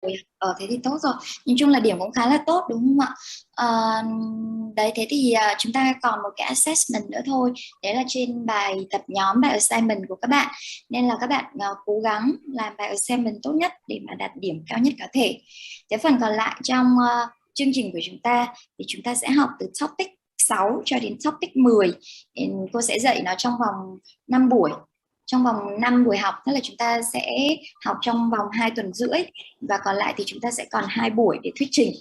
Thế thì tốt rồi. Nhìn chung là điểm cũng khá là tốt đúng không ạ? Ờ, Đấy, thế thì chúng ta còn một cái assessment nữa thôi. Đấy là trên bài tập nhóm, bài assignment của các bạn. Nên là các bạn cố gắng làm bài assignment tốt nhất để mà đạt điểm cao nhất có thể. Thế phần còn lại trong chương trình của chúng ta thì chúng ta sẽ học từ topic 6 cho đến topic 10. Thì cô sẽ dạy nó trong vòng 5 buổi. Trong vòng 5 buổi học, tức là chúng ta sẽ học trong vòng 2 tuần rưỡi và còn lại thì chúng ta sẽ còn 2 buổi để thuyết trình.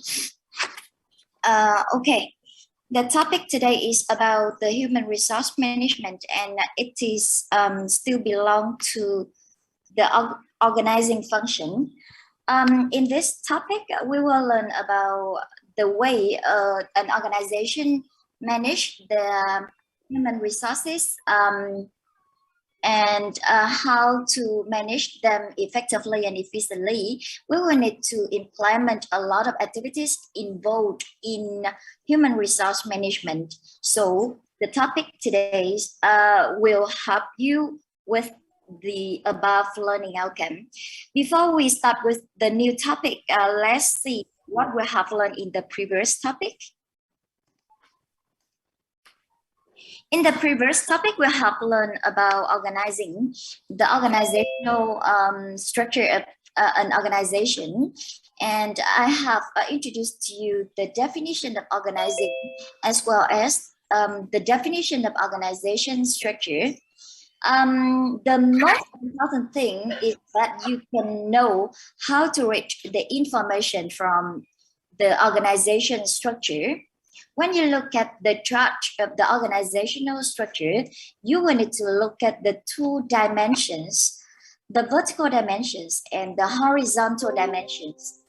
Okay, the topic today is about the human resource management, and it is still belong to the organizing function. In this topic, we will learn about the way an organization manage the human resources, and how to manage them effectively and efficiently. We will need to implement a lot of activities involved in human resource management. So the topic today will help you with the above learning outcome. Before we start with the new topic, let's see what we have learned in the previous topic. In the previous topic, we have learned about organizing, the organizational structure of an organization. And I have introduced to you the definition of organizing as well as the definition of organization structure. The most important thing is that you can know how to read the information from the organization structure. When you look at the chart of the organizational structure, you will need to look at the two dimensions, the vertical dimensions and the horizontal dimensions.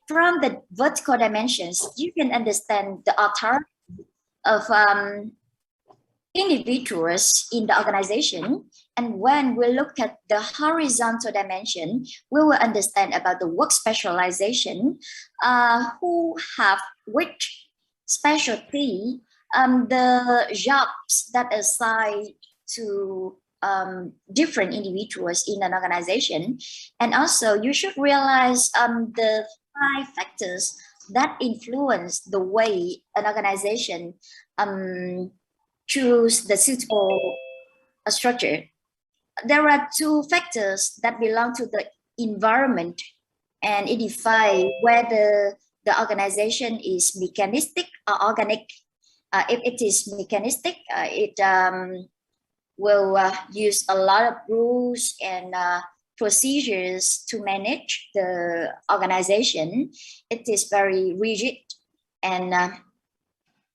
From the vertical dimensions, you can understand the authority of individuals in the organization. And when we look at the horizontal dimension, we will understand about the work specialization, who have which specialty, the jobs that are assigned to different individuals in an organization. And also you should realize the 5 factors that influence the way an organization choose the suitable structure. There are 2 factors that belong to the environment, and it defines whether the organization is mechanistic or organic. If it is mechanistic, it will use a lot of rules and procedures to manage the organization. It is very rigid and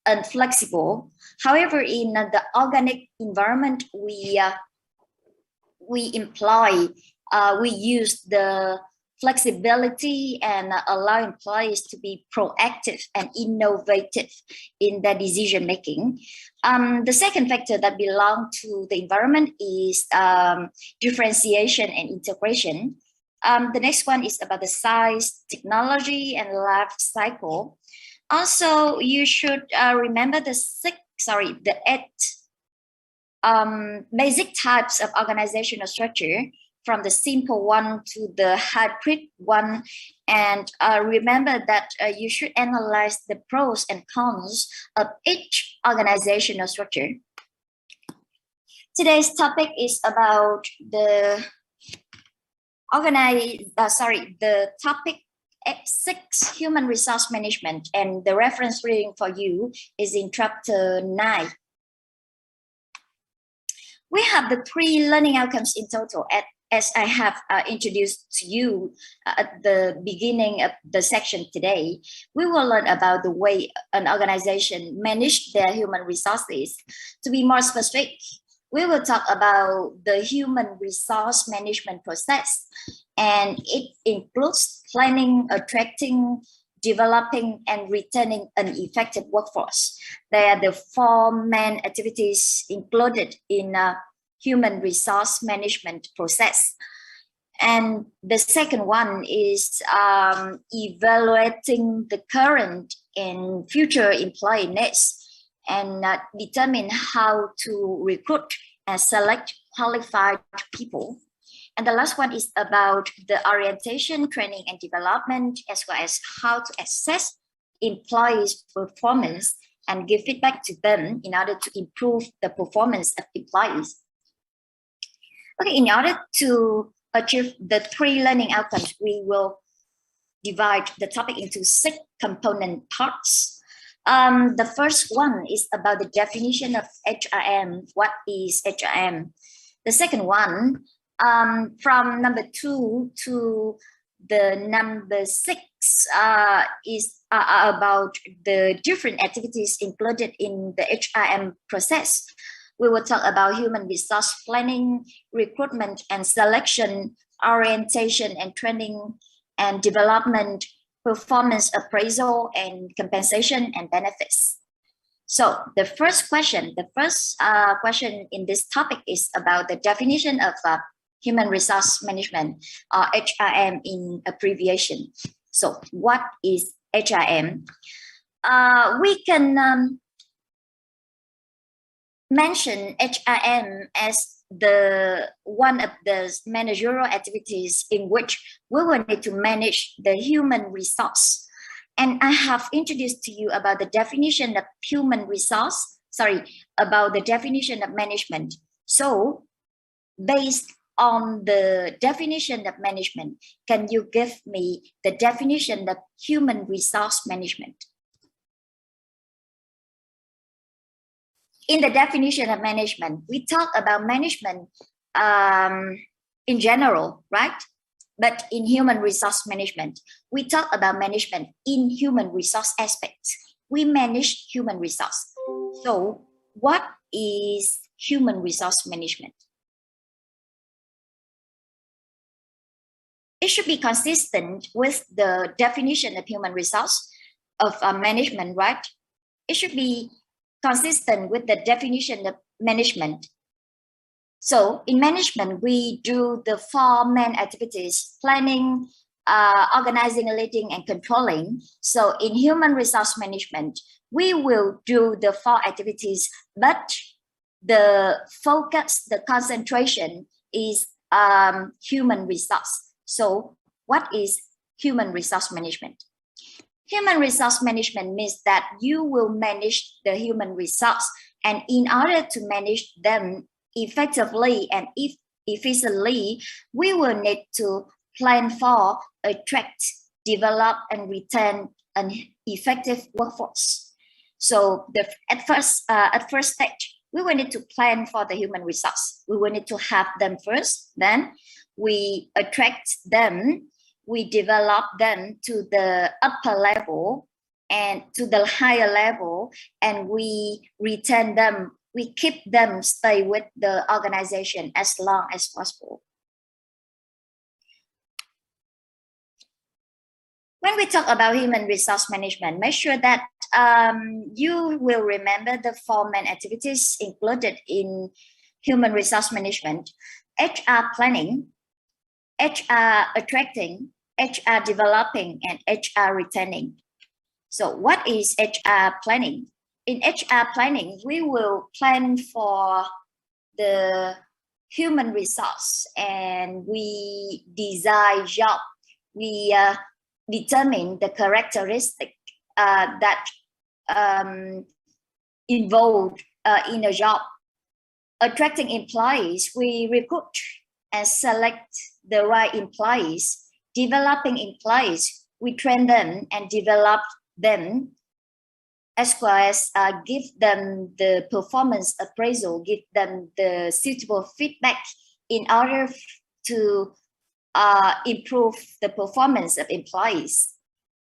inflexible. However, in the organic environment, we employ, we use the flexibility and allow employees to be proactive and innovative in their decision making. The second factor that belongs to the environment is differentiation and integration. The next one is about the size, technology, and life cycle. Also, you should remember the 8 basic types of organizational structure, from the simple one to the hybrid one. And remember that you should analyze the pros and cons of each organizational structure. Today's topic is about the topic 6, human resource management, and the reference reading for you is in chapter 9. We have the 3 learning outcomes in total, as I have introduced to you at the beginning of the section today. We will learn about the way an organization manages their human resources. To be more specific, we will talk about the human resource management process, and it includes planning, attracting, developing, and retaining an effective workforce. They are the 4 main activities included in human resource management process. And the second one is evaluating the current and future employee needs and determine how to recruit and select qualified people. And the last one is about the orientation, training, and development, as well as how to assess employees' performance and give feedback to them in order to improve the performance of employees. Okay, in order to achieve the 3 learning outcomes, we will divide the topic into 6 component parts. The first one is about the definition of HRM. What is HRM? The second one, from number 2 to the number 6, is about the different activities included in the HRM process. We will talk about human resource planning, recruitment and selection, orientation and training and development, performance appraisal, and compensation and benefits. So the first question in this topic is about the definition of human resource management, or HRM in abbreviation. So what is HRM? We can mention HRM as the one of the managerial activities in which we will need to manage the human resource. And I have introduced to you about the definition of human resource, about the definition of management. So based on the definition of management, can you give me the definition of human resource management? In the definition of management, we talk about management in general, right? But in human resource management, we talk about management in human resource aspects. We manage human resource. So what is human resource management? It should be consistent with the definition of human resource of management, right? It should be consistent with the definition of management. So in management, we do the 4 main activities: planning, organizing, leading, and controlling. So in human resource management, we will do the 4 activities, but the focus, the concentration is human resource. So what is human resource management? Human resource management means that you will manage the human resource, and in order to manage them effectively and efficiently, we will need to plan for, attract, develop, and retain an effective workforce. So at first stage, we will need to plan for the human resource. We will need to have them first, then we attract them, we develop them to the upper level and to the higher level, and we retain them, we keep them, stay with the organization as long as possible. When we talk about human resource management, make sure that you will remember the 4 main activities included in human resource management: HR planning, HR attracting, HR developing, and HR retaining. So what is HR planning? In HR planning, we will plan for the human resource and we design job. We determine the characteristic that involved in a job. Attracting employees, we recruit and select the right employees. Developing employees, we train them and develop them, as well as give them the performance appraisal, give them the suitable feedback in order to improve the performance of employees.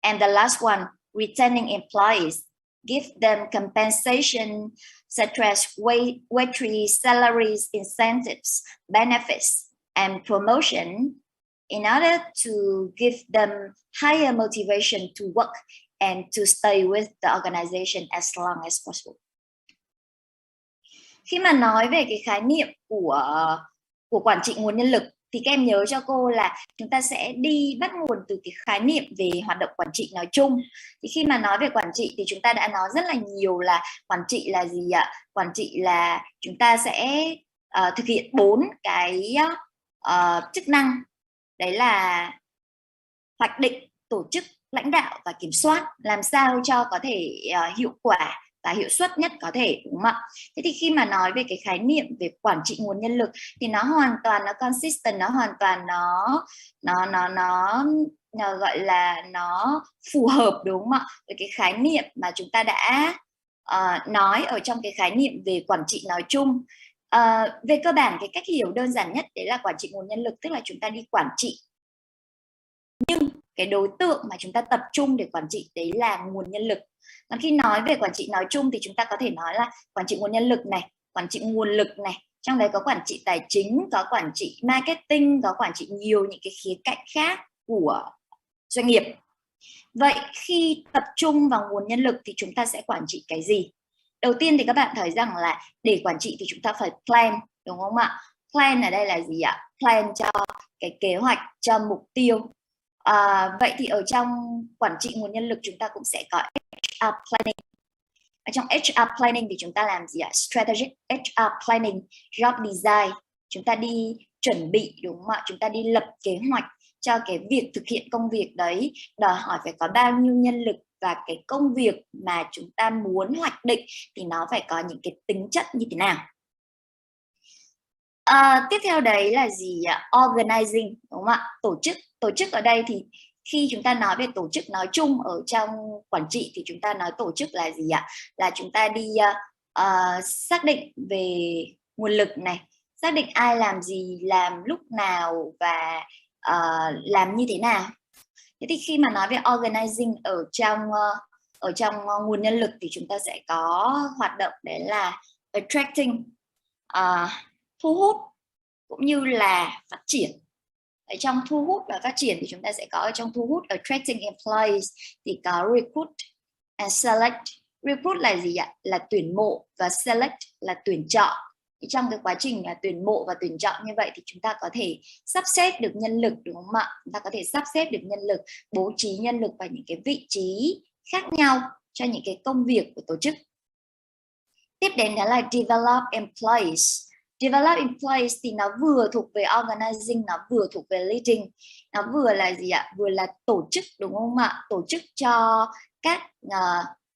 And the last one, retaining employees, give them compensation such as wage, salaries, incentives, benefits, and promotion in order to give them higher motivation to work and to stay with the organization as long as possible. Khi mà nói về cái khái niệm của quản trị nguồn nhân lực thì các em nhớ cho cô là chúng ta sẽ đi bắt nguồn từ cái khái niệm về hoạt động quản trị nói chung. Thì khi mà nói về quản trị thì chúng ta đã nói rất là nhiều là quản trị là gì ạ? Quản trị là chúng ta sẽ thực hiện 4 cái chức năng, đấy là hoạch định, tổ chức, lãnh đạo và kiểm soát làm sao cho có thể hiệu quả và hiệu suất nhất có thể, đúng không ạ? Thế thì khi mà nói về cái khái niệm về quản trị nguồn nhân lực thì nó hoàn toàn nó consistent, nó hoàn toàn nó gọi là nó phù hợp, đúng không ạ, với cái khái niệm mà chúng ta đã nói ở trong cái khái niệm về quản trị nói chung. Về cơ bản cái cách hiểu đơn giản nhất đấy là quản trị nguồn nhân lực, tức là chúng ta đi quản trị, nhưng cái đối tượng mà chúng ta tập trung để quản trị đấy là nguồn nhân lực. Còn khi nói về quản trị nói chung thì chúng ta có thể nói là quản trị nguồn nhân lực này, quản trị nguồn lực này, trong đấy có quản trị tài chính, có quản trị marketing, có quản trị nhiều những cái khía cạnh khác của doanh nghiệp. Vậy khi tập trung vào nguồn nhân lực thì chúng ta sẽ quản trị cái gì? Đầu tiên thì các bạn thấy rằng là để quản trị thì chúng ta phải plan, đúng không ạ? Plan ở đây là gì ạ? Plan cho cái kế hoạch, cho mục tiêu. Vậy thì ở trong quản trị nguồn nhân lực chúng ta cũng sẽ có HR planning. Ở trong HR planning thì chúng ta làm gì ạ? Strategic HR planning, job design. Chúng ta đi chuẩn bị, đúng không ạ? Chúng ta đi lập kế hoạch cho cái việc thực hiện công việc đấy, đòi hỏi phải có bao nhiêu nhân lực và cái công việc mà chúng ta muốn hoạch định thì nó phải có những cái tính chất như thế nào. Tiếp theo đấy là gì ạ? Organizing, đúng không ạ? Tổ chức ở đây thì khi chúng ta nói về tổ chức nói chung ở trong quản trị thì chúng ta nói tổ chức là gì ạ? Là chúng ta đi xác định về nguồn lực này, xác định ai làm gì, làm lúc nào và làm như thế nào. Thế thì khi mà nói về organizing ở trong nguồn nhân lực thì chúng ta sẽ có hoạt động đấy là attracting, thu hút cũng như là phát triển. Ở trong thu hút và phát triển thì chúng ta sẽ có ở trong thu hút attracting employees thì có recruit and select. Recruit là gì ạ? Là tuyển mộ, và select là tuyển chọn. Thì trong cái quá trình là tuyển mộ và tuyển chọn như vậy thì chúng ta có thể sắp xếp được nhân lực, đúng không ạ? Chúng ta có thể sắp xếp được nhân lực, bố trí nhân lực vào những cái vị trí khác nhau cho những cái công việc của tổ chức. Tiếp đến đó là develop employees. Develop employees thì nó vừa thuộc về organizing, nó vừa thuộc về leading. Nó vừa là gì ạ? Vừa là tổ chức, đúng không ạ? Tổ chức cho các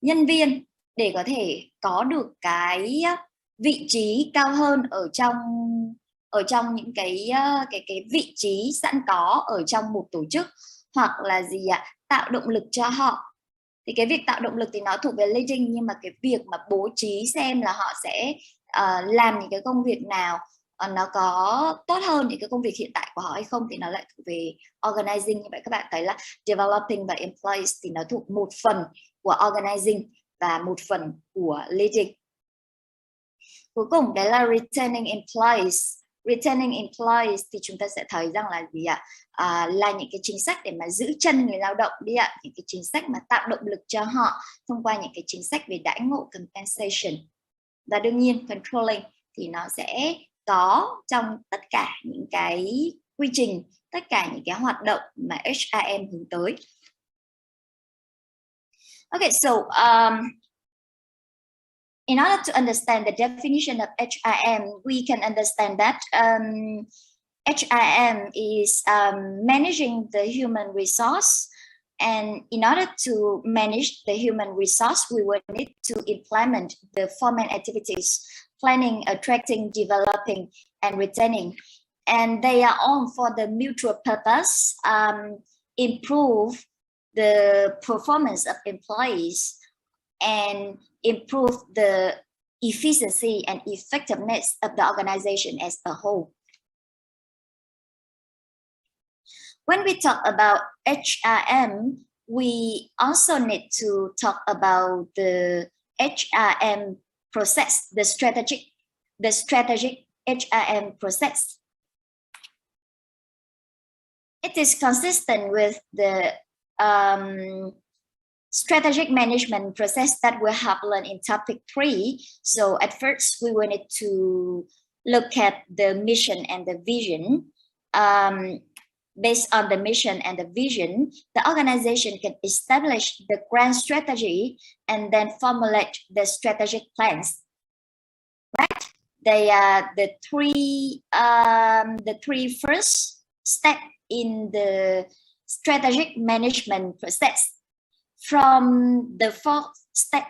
nhân viên để có thể có được cái vị trí cao hơn ở trong những cái vị trí sẵn có ở trong một tổ chức, hoặc là gì ạ? Tạo động lực cho họ. Thì cái việc tạo động lực thì nó thuộc về leading, nhưng mà cái việc mà bố trí xem là họ sẽ làm những cái công việc nào nó có tốt hơn những cái công việc hiện tại của họ hay không thì nó lại thuộc về organizing. Như vậy các bạn thấy là developing và employees thì nó thuộc một phần của organizing và một phần của leading. Cuối cùng đấy là retaining employees. Retaining employees thì chúng ta sẽ thấy rằng là gì ạ? Là những cái chính sách để mà giữ chân người lao động đi ạ, những cái chính sách mà tạo động lực cho họ thông qua những cái chính sách về đãi ngộ compensation. Và đương nhiên controlling thì nó sẽ có trong tất cả những cái quy trình, tất cả những cái hoạt động mà HRM hướng tới. Okay, so in order to understand the definition of HRM, we can understand that HRM is managing the human resource, and in order to manage the human resource, we will need to implement the foreman activities: planning, attracting, developing, and retaining. And they are all for the mutual purpose, improve the performance of employees and improve the efficiency and effectiveness of the organization as a whole. When we talk about HRM, we also need to talk about the HRM process, the strategic HRM process. It is consistent with the strategic management process that we have learned in topic 3. So at first we wanted to look at the mission and the vision. Based on the mission and the vision, the organization can establish the grand strategy and then formulate the strategic plans. Right? They are the three first step in the strategic management process. From the fourth step,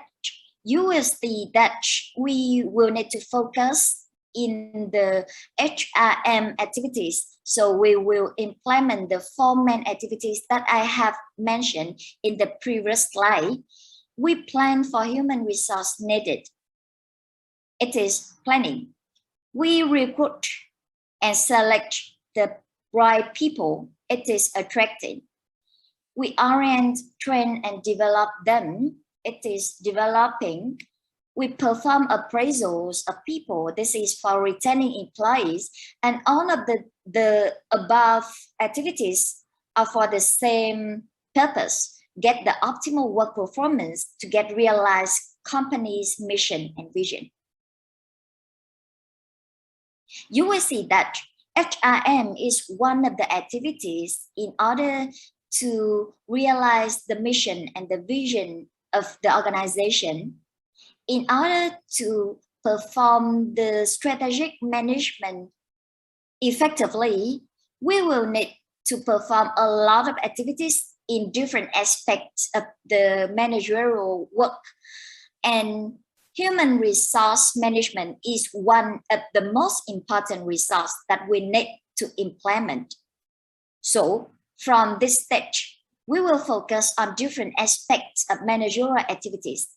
you will see that we will need to focus in the HRM activities. So we will implement the 4 main activities that I have mentioned in the previous slide. We plan for human resource needed. It is planning. We recruit and select the right people. It is attracting. We orient, train, and develop them. It is developing. We perform appraisals of people. This is for retaining employees. And all of the above activities are for the same purpose. Get the optimal work performance to get realized company's mission and vision. You will see that HRM is one of the activities in order to realize the mission and the vision of the organization. In order to perform the strategic management effectively, we will need to perform a lot of activities in different aspects of the managerial work. And human resource management is one of the most important resource that we need to implement. So from this stage, we will focus on different aspects of managerial activities.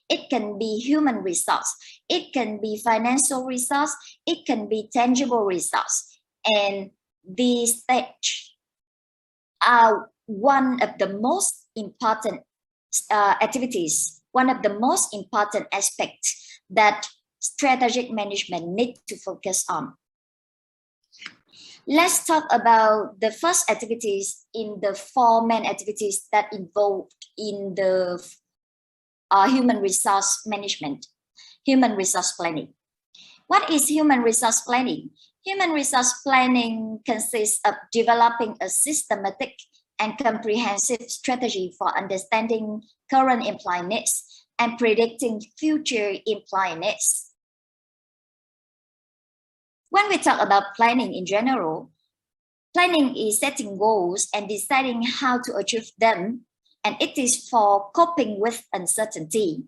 It can be human resource, it can be financial resource, it can be tangible resource. And these stage are one of the most important activities, one of the most important aspects that strategic management needs to focus on. Let's talk about the first activities in the 4 main activities that involved in the human resource management, human resource planning. What is human resource planning? Human resource planning consists of developing a systematic and comprehensive strategy for understanding current employee needs and predicting future employee needs. When we talk about planning in general, planning is setting goals and deciding how to achieve them, and it is for coping with uncertainty.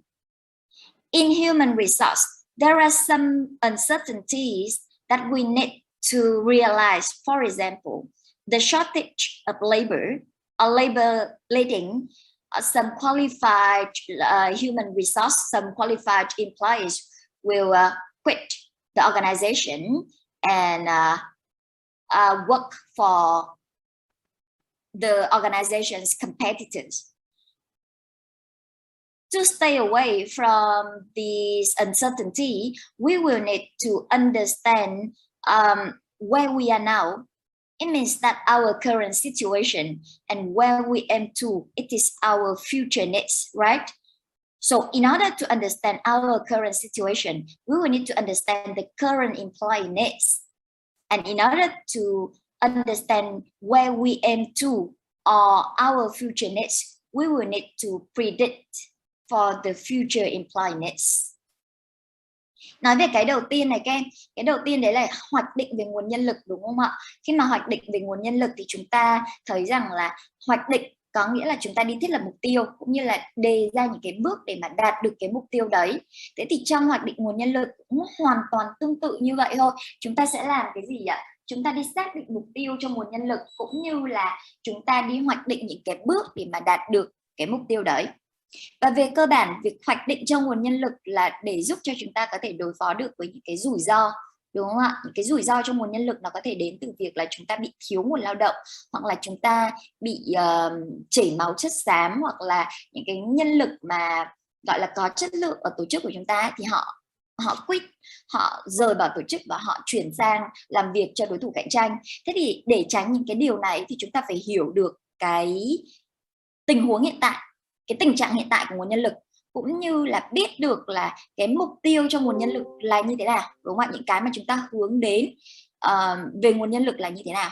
In human resource, there are some uncertainties that we need to realize. For example, the shortage of labor, or labor leading some qualified human resource, some qualified employees will quit the organization and work for the organization's competitors. To stay away from this uncertainty, we will need to understand where we are now. It means that our current situation and where we aim to, it is our future needs, right? So in order to understand our current situation, we will need to understand the current employee needs. And in order to understand where we aim to or our future needs, we will need to predict for the future employee needs. Nói về cái đầu tiên này các em, cái đầu tiên đấy là hoạch định về nguồn nhân lực, đúng không ạ? Khi mà hoạch định về nguồn nhân lực thì chúng ta thấy rằng là hoạch định có nghĩa là chúng ta đi thiết lập mục tiêu cũng như là đề ra những cái bước để mà đạt được cái mục tiêu đấy. Thế thì trong hoạch định nguồn nhân lực cũng hoàn toàn tương tự như vậy thôi. Chúng ta sẽ làm cái gì ạ? Chúng ta đi xác định mục tiêu cho nguồn nhân lực cũng như là chúng ta đi hoạch định những cái bước để mà đạt được cái mục tiêu đấy. Và về cơ bản, việc hoạch định cho nguồn nhân lực là để giúp cho chúng ta có thể đối phó được với những cái rủi ro, đúng không ạ? Những cái rủi ro trong nguồn nhân lực nó có thể đến từ việc là chúng ta bị thiếu nguồn lao động, hoặc là chúng ta bị chảy máu chất xám, hoặc là những cái nhân lực mà gọi là có chất lượng ở tổ chức của chúng ta thì họ quit, họ rời bỏ tổ chức và họ chuyển sang làm việc cho đối thủ cạnh tranh. Thế thì để tránh những cái điều này thì chúng ta phải hiểu được cái tình huống hiện tại, cái tình trạng hiện tại của nguồn nhân lực, cũng như là biết được là cái mục tiêu cho nguồn nhân lực là như thế nào, đúng không ạ? Những cái mà chúng ta hướng đến về nguồn nhân lực là như thế nào.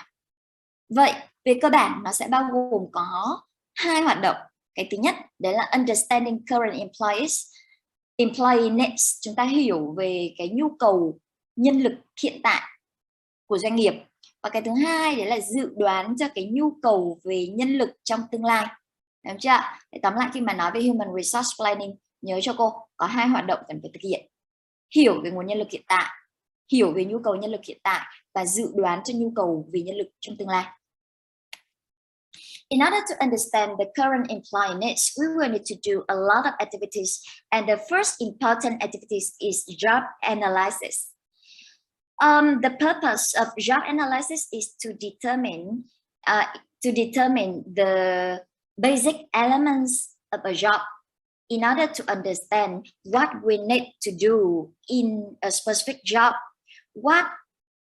Vậy về cơ bản nó sẽ bao gồm có 2 hoạt động. Cái thứ nhất đấy là understanding current employee needs. Chúng ta hiểu về cái nhu cầu nhân lực hiện tại của doanh nghiệp. Và cái thứ hai đấy là dự đoán cho cái nhu cầu về nhân lực trong tương lai. Đúng chưa? Để tóm lại khi mà nói về Human Resource Planning, nhớ cho cô có 2 hoạt động cần phải thực hiện. Hiểu về nguồn nhân lực hiện tại, hiểu về nhu cầu nhân lực hiện tại và dự đoán cho nhu cầu về nhân lực trong tương lai. In order to understand the current employee needs, we will need to do a lot of activities, and the first important activities is job analysis. The purpose of job analysis is to determine the basic elements of a job in order to understand what we need to do in a specific job, what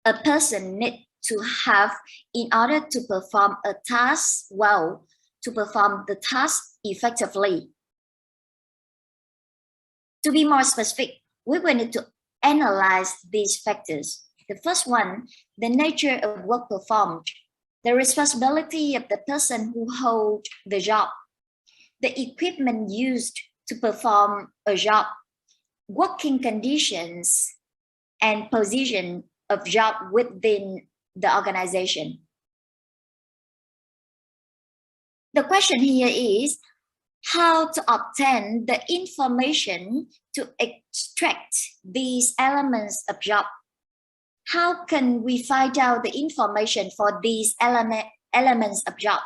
a person needs to have in order to perform a task well, to perform the task effectively. To be more specific, we will need to analyze these factors. The first one, the nature of work performed, the responsibility of the person who holds the job, the equipment used to perform a job, working conditions, and position of job within the organization. The question here is how to obtain the information to extract these elements of job. How can we find out the information for these elements of job?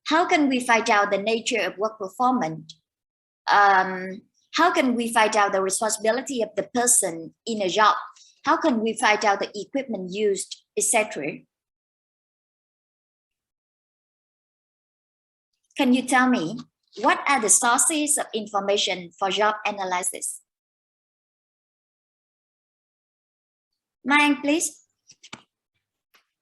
How can we find out the nature of work performance? How can we find out the responsibility of the person in a job? How can we find out the equipment used, etc.? Can you tell me what are the sources of information for job analysis? Mai, please.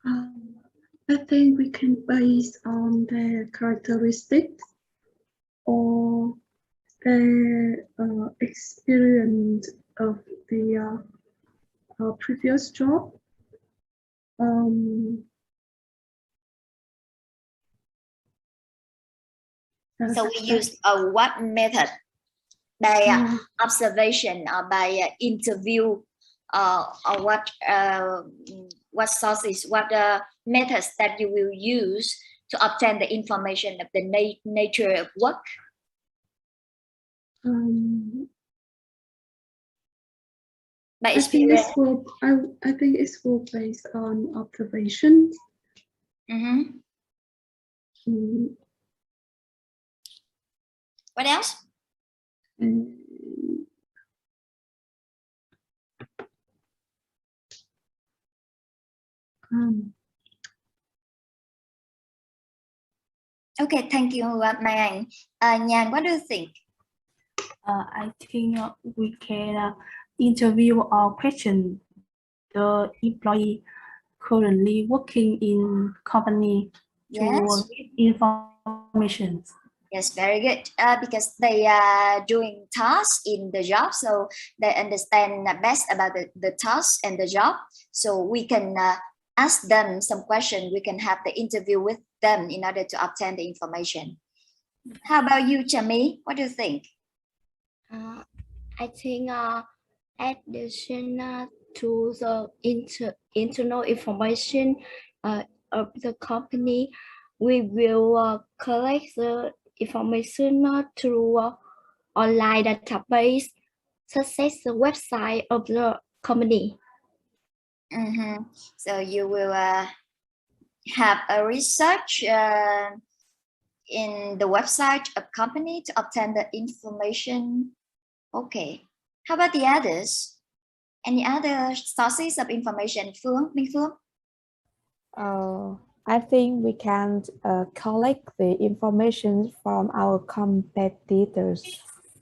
I think we can base on the characteristics or the experience of the previous job. So we use what method? By observation or by interview, or what sources, what methods that you will use to obtain the information of the nature of work? By experience. I think it's all based on observations. What else? Okay, thank you, Mai Anh. Nhan, what do you think? I think we can interview or question the employee currently working in company to get information. Yes, very good. Because they are doing tasks in the job, so they understand best about the task and the job. So we can ask them some questions. We can have the interview with them in order to obtain the information. How about you, Chami? What do you think? I think addition to the internal information of the company, we will collect the information through online database, such as the website of the company. So you will have a research in the website of company to obtain the information. Okay. How about the others? Any other sources of information? Minh Phương? I think we can collect the information from our competitors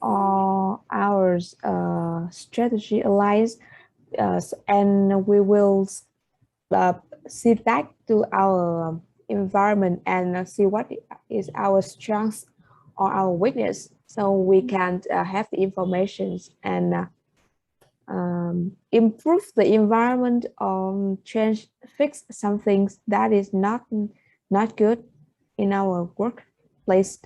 or our strategy allies, and we will see back to our environment and see what is our strengths or our weakness, so we can have the information and improve the environment or fix some things that is not good in our workplace.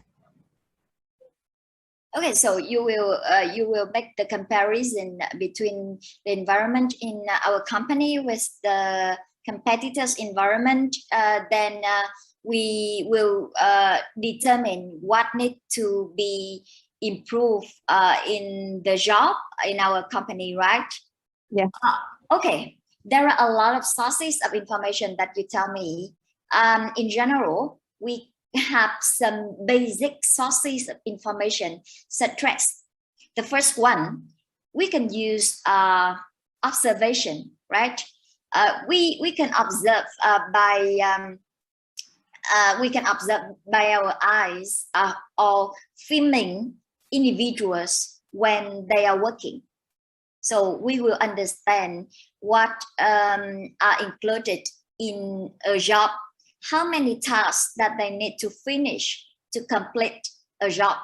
Okay, so you will make the comparison between the environment in our company with the competitors' environment. Then we will determine what needs to be improved in the job in our company, right? Yeah. Okay, there are a lot of sources of information that you tell me. In general, we have some basic sources of information such as the first one, we can use observation, right? We can observe we can observe by our eyes or filming individuals when they are working. So we will understand what are included in a job, how many tasks that they need to finish to complete a job.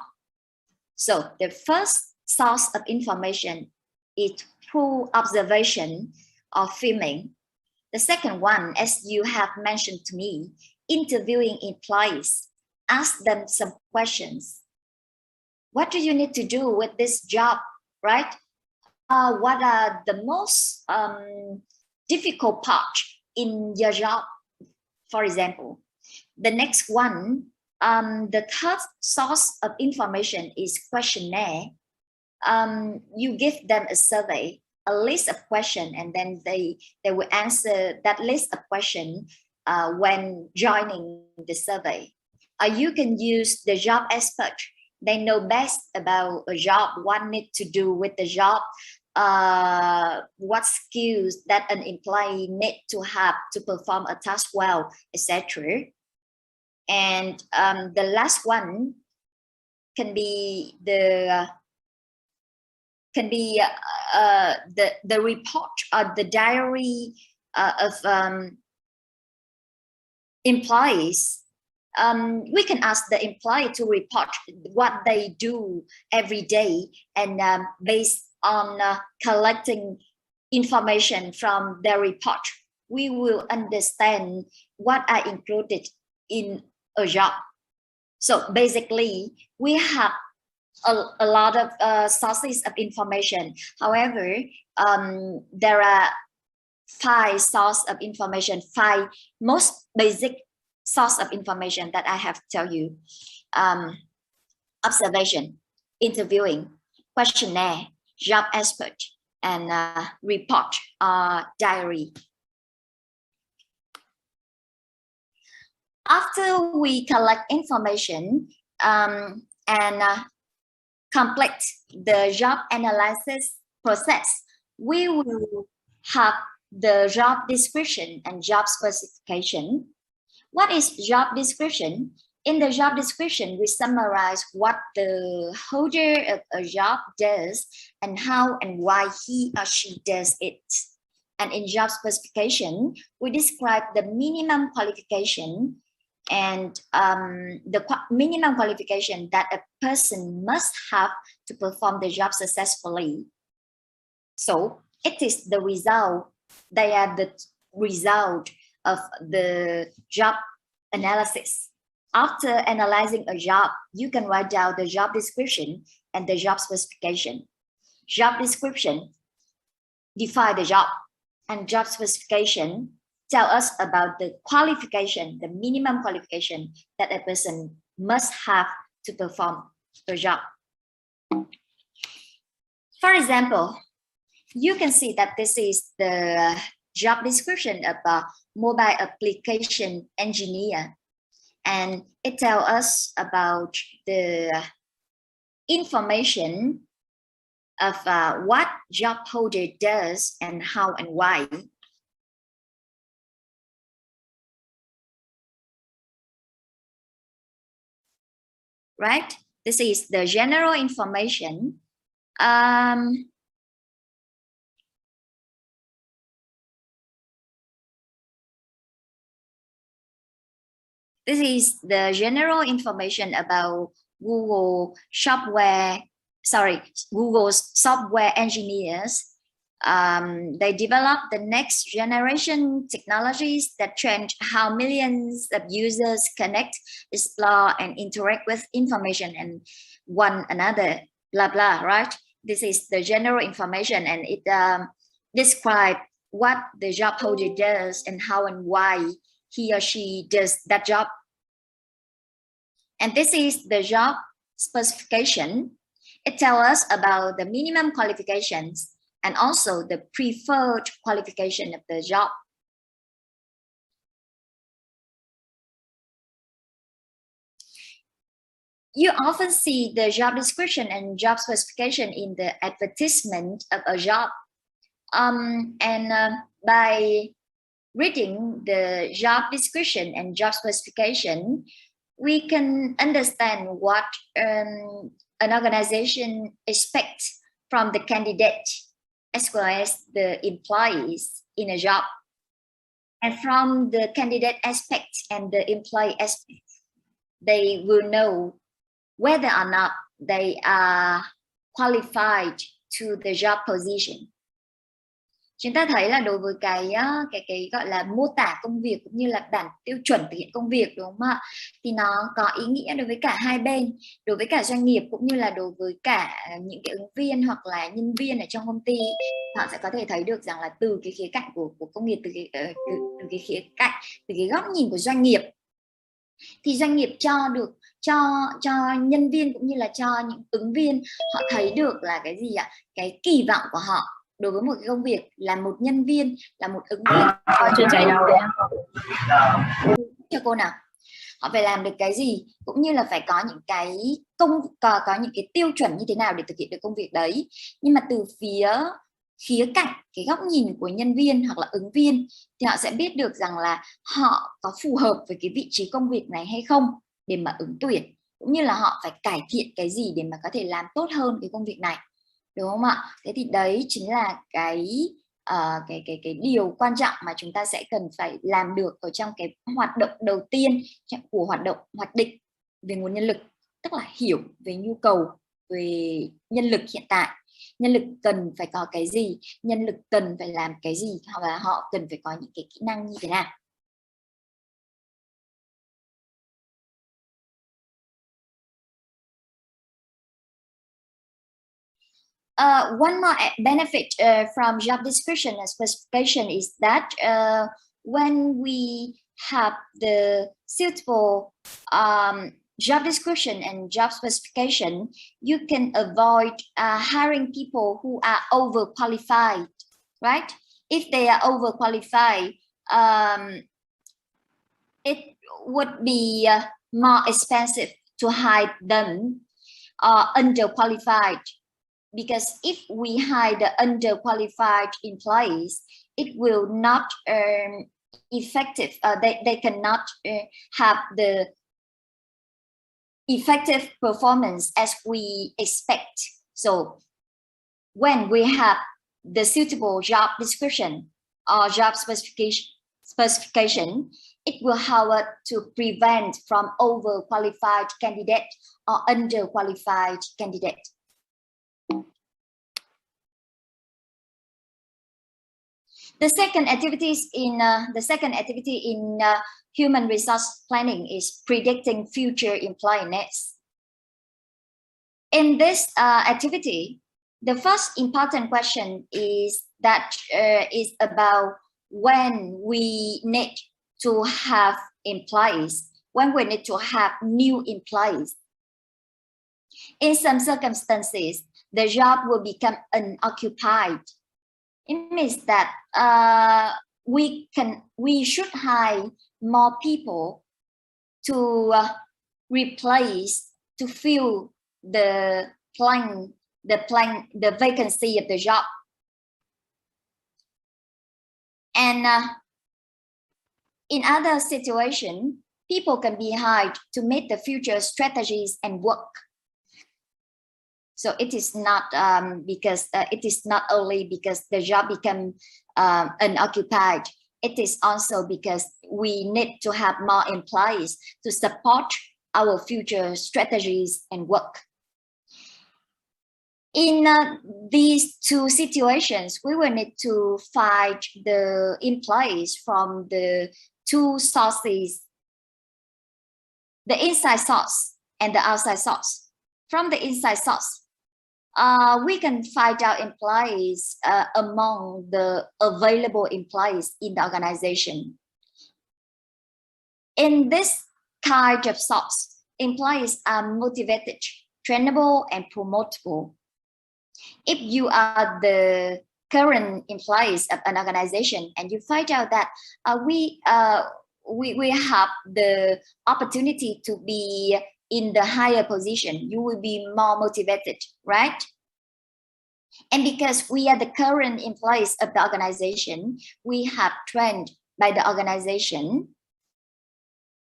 So the first source of information is through observation or filming. The second one, as you have mentioned to me, interviewing employees, ask them some questions. What do you need to do with this job, right? What are the most difficult parts in your job, for example? The next one, the third source of information is questionnaire. You give them a survey, a list of questions, and then they will answer that list of questions when joining the survey. You can use the job expert. They know best about a job, what need to do with the job, what skills that an employee need to have to perform a task well, etc. And the last one can be the report or the diary of employees. We can ask the employee to report what they do every day, and based on collecting information from their report, we will understand what are included in a job. So basically, we have a lot of sources of information. However, there are 5 sources of information, 5 most basic source of information that I have to tell you. Observation, interviewing, questionnaire, job expert, and report or diary. After we collect information and complete the job analysis process, we will have the job description and job specification. What is job description? In the job description, we summarize what the holder of a job does and how and why he or she does it. And in job specification, we describe the minimum qualification and the minimum qualification that a person must have to perform the job successfully. So it is the result, they are the result of the job analysis. After analyzing a job, you can write down the job description and the job specification. Job description define the job, and job specification tell us about the qualification, the minimum qualification that a person must have to perform the job. For example, you can see that this is the job description of a mobile application engineer, and it tells us about the information of what job holder does and how and why. Right? This is the general information. This is the general information about Google's software engineers. They develop the next generation technologies that change how millions of users connect, explore, and interact with information and one another, blah, blah, right? This is the general information, and it describes what the job holder does and how and why he or she does that job. And this is the job specification. It tells us about the minimum qualifications and also the preferred qualification of the job. You often see the job description and job specification in the advertisement of a job. By reading the job description and job specification, we can understand what an organization expects from the candidate as well as the employees in a job. And from the candidate aspect and the employee aspect, they will know whether or not they are qualified to the job position. Chúng ta thấy là đối với cái gọi là mô tả công việc cũng như là bản tiêu chuẩn thực hiện công việc, đúng không ạ? Thì nó có ý nghĩa đối với cả hai bên, đối với cả doanh nghiệp cũng như là đối với cả những cái ứng viên hoặc là nhân viên ở trong công ty. Họ sẽ có thể thấy được rằng là từ cái khía cạnh của công nghiệp, từ cái khía cạnh, từ cái góc nhìn của doanh nghiệp, thì doanh nghiệp cho nhân viên cũng như là cho những ứng viên, họ thấy được là cái gì ạ? Cái kỳ vọng của họ đối với một cái công việc, là một nhân viên, là một ứng viên. Cho cô nào, họ phải làm được cái gì, cũng như là phải có những cái có những cái tiêu chuẩn như thế nào để thực hiện được công việc đấy. Nhưng mà từ khía cạnh cái góc nhìn của nhân viên hoặc là ứng viên, thì họ sẽ biết được rằng là họ có phù hợp với cái vị trí công việc này hay không để mà ứng tuyển, cũng như là họ phải cải thiện cái gì để mà có thể làm tốt hơn cái công việc này, đúng không ạ? Thế thì đấy chính là cái điều quan trọng mà chúng ta sẽ cần phải làm được ở trong cái hoạt động đầu tiên của hoạt động hoạch định về nguồn nhân lực, tức là hiểu về nhu cầu về nhân lực hiện tại, nhân lực cần phải có cái gì, nhân lực cần phải làm cái gì, hoặc là họ cần phải có những cái kỹ năng như thế nào. One more benefit from job description and specification is that when we have the suitable job description and job specification, you can avoid hiring people who are overqualified, right? If they are overqualified, it would be more expensive to hire them underqualified. Because if we hire the underqualified employees, it will not effective. They cannot have the effective performance as we expect. So when we have the suitable job description or job specification, it will help us to prevent from overqualified candidate or underqualified candidate. The second activity in human resource planning is predicting future employee needs. In this activity, the first important question is about when we need to have employees, when we need to have new employees. In some circumstances, the job will become unoccupied. It means that we should hire more people to replace, to fill the vacancy of the job. And in other situations, people can be hired to make the future strategies and work. So it is not because it is not only because the job become unoccupied. It is also because we need to have more employees to support our future strategies and work. In these two situations, we will need to find the employees from the two sources, the inside source and the outside source. From the inside source, we can find out employees among the available employees in the organization. In this kind of source, employees are motivated, trainable, and promotable. If you are the current employees of an organization and you find out that we have the opportunity to be in the higher position, you will be more motivated, right? And because we are the current employees of the organization, we have trained by the organization,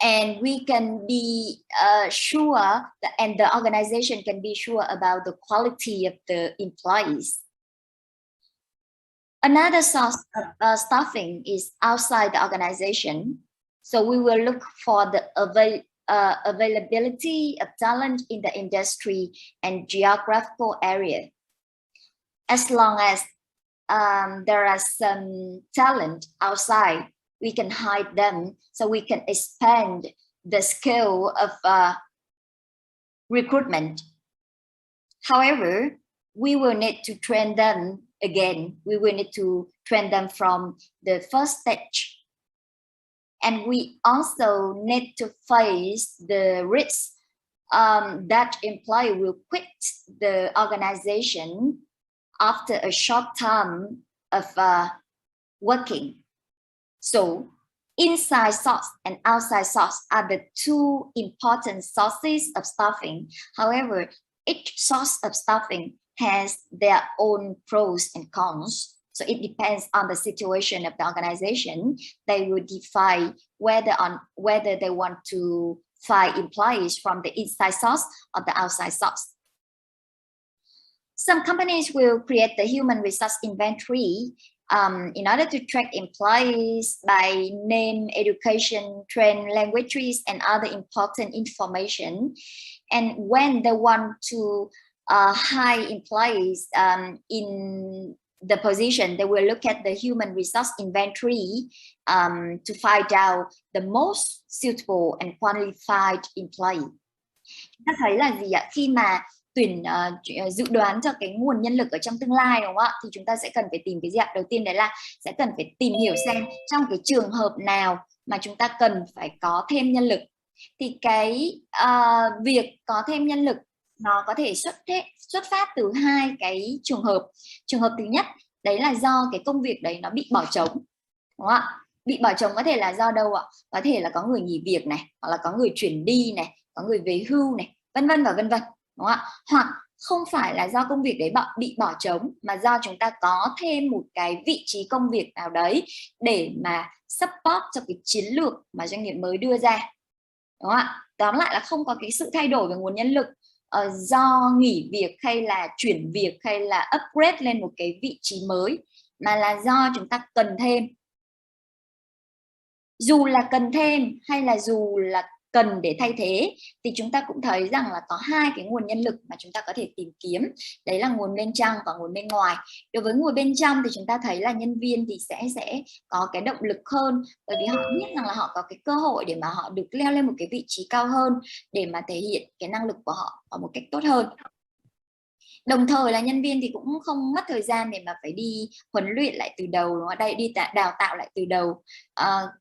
and we can be sure that, and the organization can be sure about the quality of the employees. Another source of staffing is outside the organization. So we will look for the availability of talent in the industry and geographical area. As long as there are some talent outside, we can hide them so we can expand the skill of recruitment. However, we will need to train them again. We will need to train them from the first stage. And we also need to face the risk that employee will quit the organization after a short time of working. So inside source and outside source are the two important sources of staffing. However, each source of staffing has their own pros and cons. So it depends on the situation of the organization. They will define whether they want to find employees from the inside source or the outside source. Some companies will create the human resource inventory in order to track employees by name, education, trend, languages, and other important information. And when they want to hire employees in the position, they will look at the human resource inventory to find out the most suitable and qualified employee. Chúng ta thấy là gì ạ? Khi mà dự đoán cho cái nguồn nhân lực ở trong tương lai, đúng không ạ, thì chúng ta sẽ cần phải tìm cái gì ạ? Đầu tiên đấy là sẽ cần phải tìm hiểu xem trong cái trường hợp nào mà chúng ta cần phải có thêm nhân lực. Thì cái việc có thêm nhân lực nó có thể xuất phát từ hai cái trường hợp. Trường hợp thứ nhất đấy là do cái công việc đấy nó bị bỏ trống, đúng không ạ? Bị bỏ trống có thể là do đâu ạ? Có thể là có người nghỉ việc này, hoặc là có người chuyển đi này, có người về hưu này, vân vân và vân vân, đúng không ạ? Hoặc không phải là do công việc đấy bị bỏ trống, mà do chúng ta có thêm một cái vị trí công việc nào đấy để mà support cho cái chiến lược mà doanh nghiệp mới đưa ra, đúng không ạ? Tóm lại là không có cái sự thay đổi về nguồn nhân lực do nghỉ việc hay là chuyển việc hay là upgrade lên một cái vị trí mới, mà là do chúng ta cần thêm. Dù là cần thêm hay là dù là cần để thay thế, thì chúng ta cũng thấy rằng là có hai cái nguồn nhân lực mà chúng ta có thể tìm kiếm. Đấy là nguồn bên trong và nguồn bên ngoài. Đối với nguồn bên trong thì chúng ta thấy là nhân viên thì sẽ có cái động lực hơn, bởi vì họ biết rằng là họ có cái cơ hội để mà họ được leo lên một cái vị trí cao hơn, để mà thể hiện cái năng lực của họ ở một cách tốt hơn. Đồng thời là nhân viên thì cũng không mất thời gian để mà phải đi huấn luyện lại từ đầu, đi đào tạo lại từ đầu.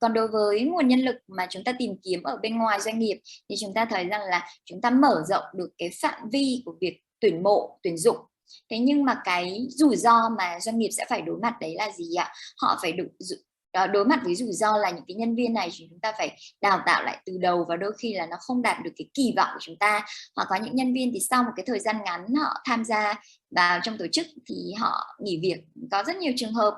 Còn đối với nguồn nhân lực mà chúng ta tìm kiếm ở bên ngoài doanh nghiệp thì chúng ta thấy rằng là chúng ta mở rộng được cái phạm vi của việc tuyển mộ, tuyển dụng. Thế nhưng mà cái rủi ro mà doanh nghiệp sẽ phải đối mặt đấy là gì ạ? Họ phải đối mặt với rủi ro là những cái nhân viên này chúng ta phải đào tạo lại từ đầu, và đôi khi là nó không đạt được cái kỳ vọng của chúng ta. Hoặc có những nhân viên thì sau một cái thời gian ngắn họ tham gia vào trong tổ chức thì họ nghỉ việc. Có rất nhiều trường hợp,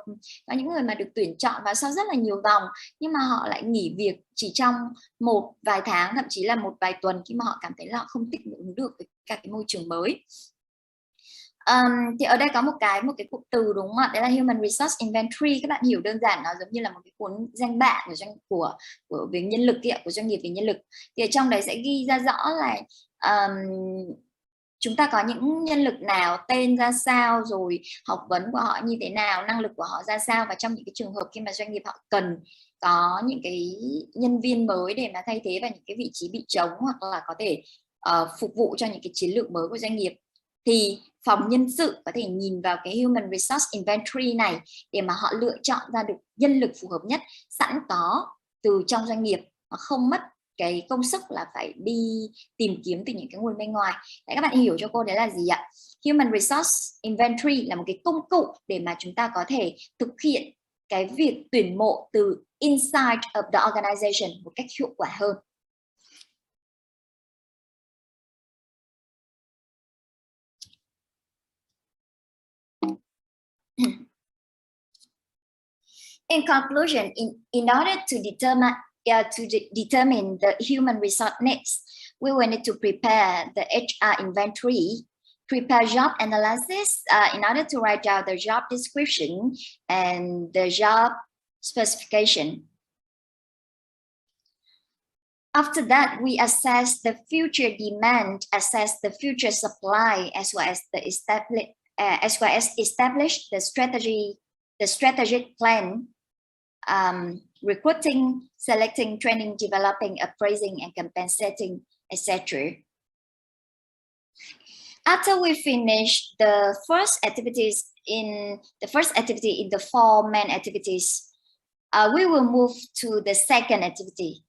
có những người mà được tuyển chọn vào sau rất là nhiều vòng nhưng mà họ lại nghỉ việc chỉ trong một vài tháng, thậm chí là một vài tuần, khi mà họ cảm thấy là họ không thích ứng được với cả cái môi trường mới. Thì ở đây có một cái cụm từ, đúng không ạ? Đấy là human resource inventory. Các bạn hiểu đơn giản nó giống như là một cái cuốn danh bạ của về nhân lực, của doanh nghiệp về nhân lực. Thì ở trong đấy sẽ ghi ra rõ là chúng ta có những nhân lực nào, tên ra sao, rồi học vấn của họ như thế nào, năng lực của họ ra sao, và trong những cái trường hợp khi mà doanh nghiệp họ cần có những cái nhân viên mới để mà thay thế vào những cái vị trí bị trống, hoặc là có thể phục vụ cho những cái chiến lược mới của doanh nghiệp, thì phòng nhân sự có thể nhìn vào cái Human Resource Inventory này để mà họ lựa chọn ra được nhân lực phù hợp nhất sẵn có từ trong doanh nghiệp, mà không mất cái công sức là phải đi tìm kiếm từ những cái nguồn bên ngoài. Đấy, các bạn hiểu cho cô đấy là gì ạ? Human Resource Inventory là một cái công cụ để mà chúng ta có thể thực hiện cái việc tuyển mộ từ inside of the organization một cách hiệu quả hơn. In conclusion, in order to determine the human resource needs, we will need to prepare the HR inventory, prepare job analysis in order to write out the job description and the job specification. After that, we assess the future demand, assess the future supply, as well as establish the strategic plan, recruiting, selecting, training, developing, appraising, and compensating, etc. After we finish the first activity in the 4 main activities, we will move to the second activity,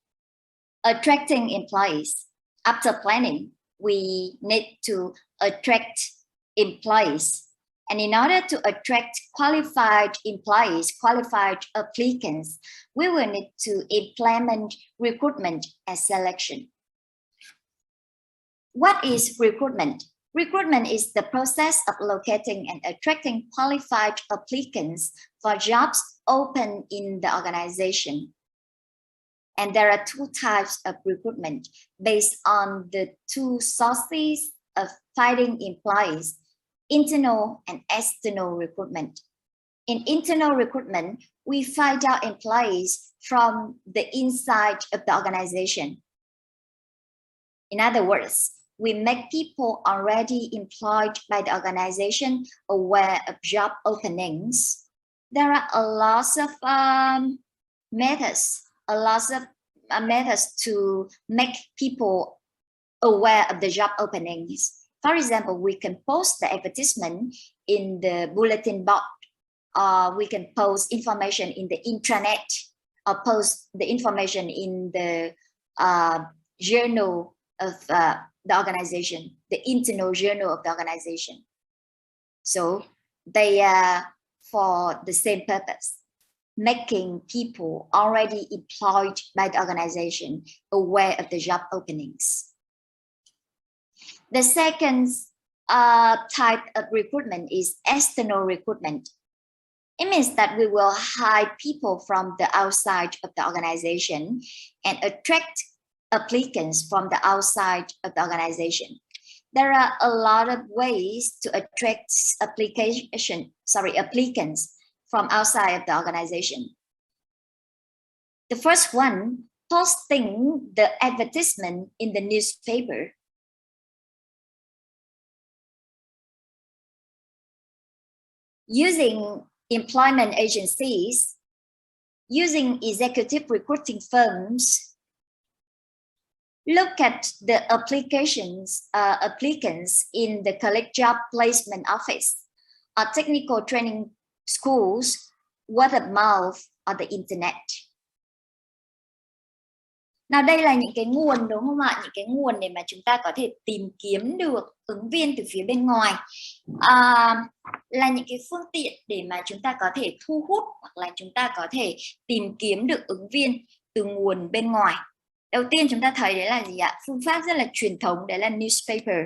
attracting employees. After planning, we need to attract employees. And in order to attract qualified employees, qualified applicants, we will need to implement recruitment and selection. What is recruitment? Recruitment is the process of locating and attracting qualified applicants for jobs open in the organization. And there are 2 types of recruitment based on the 2 sources of finding employees: internal and external recruitment. In internal recruitment, we find out employees from the inside of the organization. In other words, we make people already employed by the organization aware of job openings. There are a lot of methods to make people aware of the job openings. For example, we can post the advertisement in the bulletin board, or we can post information in the intranet, or post the information in the journal of the organization, the internal journal of the organization. So they are for the same purpose, making people already employed by the organization aware of the job openings. The second type of recruitment is external recruitment. It means that we will hire people from the outside of the organization and attract applicants from the outside of the organization. There are a lot of ways to attract applicants from outside of the organization. The first one, posting the advertisement in the newspaper. Using employment agencies, using executive recruiting firms, look at the applicants in the collect job placement office, or technical training schools, word of mouth, or the internet. Nào, đây là những cái nguồn, đúng không ạ? Những cái nguồn để mà chúng ta có thể tìm kiếm được ứng viên từ phía bên ngoài, là những cái phương tiện để mà chúng ta có thể thu hút, hoặc là chúng ta có thể tìm kiếm được ứng viên từ nguồn bên ngoài. Đầu tiên chúng ta thấy đấy là gì ạ? Phương pháp rất là truyền thống, đấy là newspaper.